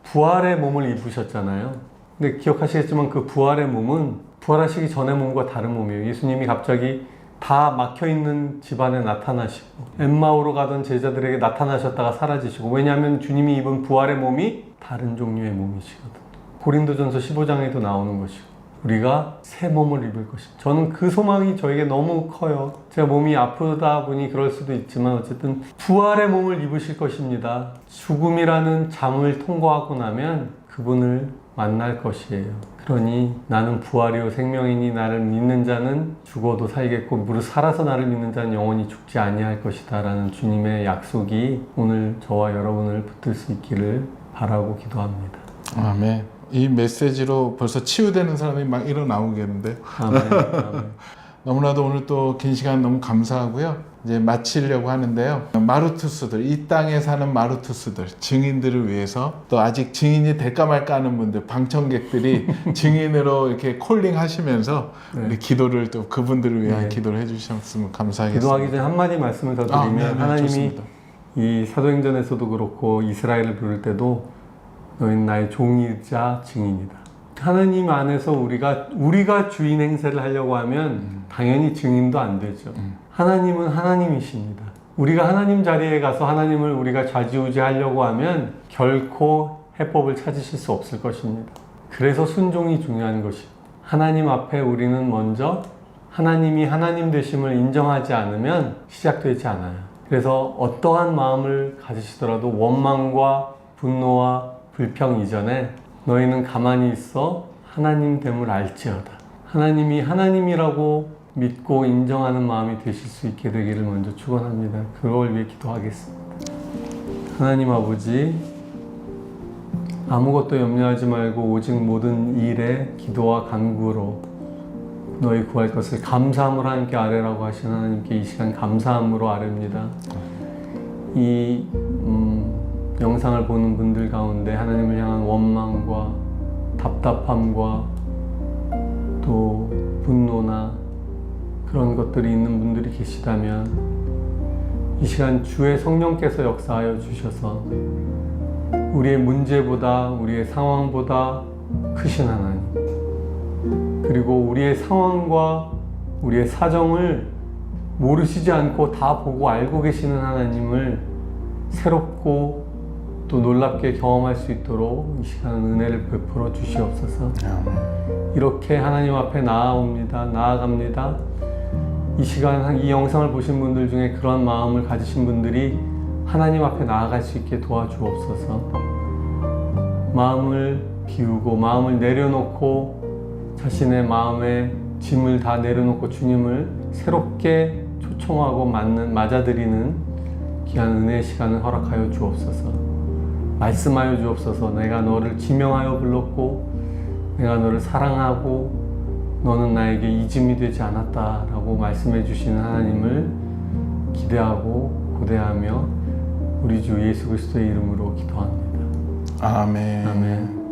부활의 몸을 입으셨잖아요. 근데 기억하시겠지만 그 부활의 몸은 부활하시기 전의 몸과 다른 몸이에요. 예수님이 갑자기 다 막혀있는 집안에 나타나시고 엠마오로 가던 제자들에게 나타나셨다가 사라지시고 왜냐하면 주님이 입은 부활의 몸이 다른 종류의 몸이시거든요. 고린도전서 15장에도 나오는 것이고 우리가 새 몸을 입을 것입니다. 저는 그 소망이 저에게 너무 커요. 제가 몸이 아프다 보니 그럴 수도 있지만 어쨌든 부활의 몸을 입으실 것입니다. 죽음이라는 잠을 통과하고 나면 그분을 만날 것이에요. 그러니 나는 부활이요 생명이니 나를 믿는 자는 죽어도 살겠고 무릇 살아서 나를 믿는 자는 영원히 죽지 아니할 것이다 라는 주님의 약속이 오늘 저와 여러분을 붙들 수 있기를 바라고 기도합니다. 아멘. 이 메시지로 벌써 치유되는 사람이 막 일어나오겠는데. 아멘. 아멘. 너무나도 오늘 또 긴 시간 너무 감사하고요. 이제 마치려고 하는데요. 마루투스들, 이 땅에 사는 마루투스들, 증인들을 위해서 또 아직 증인이 될까 말까 하는 분들, 방청객들이 증인으로 이렇게 콜링 하시면서 우리 기도를 또 그분들을 위한 기도를 해주셨으면 감사하겠습니다. 기도하기 전에 한마디 말씀을 더 드리면 하나님이 좋습니다. 이 사도행전에서도 그렇고 이스라엘을 부를 때도 너희는 나의 종이자 증인이다. 하나님 안에서 우리가 주인 행세를 하려고 하면 당연히 증인도 안 되죠. 하나님은 하나님이십니다. 우리가 하나님 자리에 가서 하나님을 우리가 좌지우지하려고 하면 결코 해법을 찾으실 수 없을 것입니다. 그래서 순종이 중요한 것이고, 하나님 앞에 우리는 먼저 하나님이 하나님 되심을 인정하지 않으면 시작되지 않아요. 그래서 어떠한 마음을 가지시더라도 원망과 분노와 불평 이전에 너희는 가만히 있어 하나님 됨을 알지어다. 하나님이 하나님이라고 믿고 인정하는 마음이 되실 수 있게 되기를 먼저 축원합니다. 그걸 위해 기도하겠습니다. 하나님 아버지, 아무것도 염려하지 말고 오직 모든 일에 기도와 간구로 너희 구할 것을 감사함으로 함께 아뢰라고 하신 하나님께 이 시간 감사함으로 아뢰입니다. 이 영상을 보는 분들 가운데 하나님을 향한 원망과 답답함과 또 분노나 그런 것들이 있는 분들이 계시다면 이 시간 주의 성령께서 역사하여 주셔서 우리의 문제보다 우리의 상황보다 크신 하나님, 그리고 우리의 상황과 우리의 사정을 모르시지 않고 다 보고 알고 계시는 하나님을 새롭고 또 놀랍게 경험할 수 있도록 이 시간 은혜를 베풀어 주시옵소서. 이렇게 하나님 앞에 나아갑니다. 이 시간 이 영상을 보신 분들 중에 그런 마음을 가지신 분들이 하나님 앞에 나아갈 수 있게 도와주옵소서. 마음을 비우고 마음을 내려놓고 자신의 마음의 짐을 다 내려놓고 주님을 새롭게 초청하고 맞아들이는 귀한 은혜의 시간을 허락하여 주옵소서. 말씀하여 주옵소서. 내가 너를 지명하여 불렀고 내가 너를 사랑하고 너는 나에게 이짐이 되지 않았다라고 말씀해 주시는 하나님을 기대하고 고대하며 우리 주 예수 그리스도의 이름으로 기도합니다. 아멘. 아멘.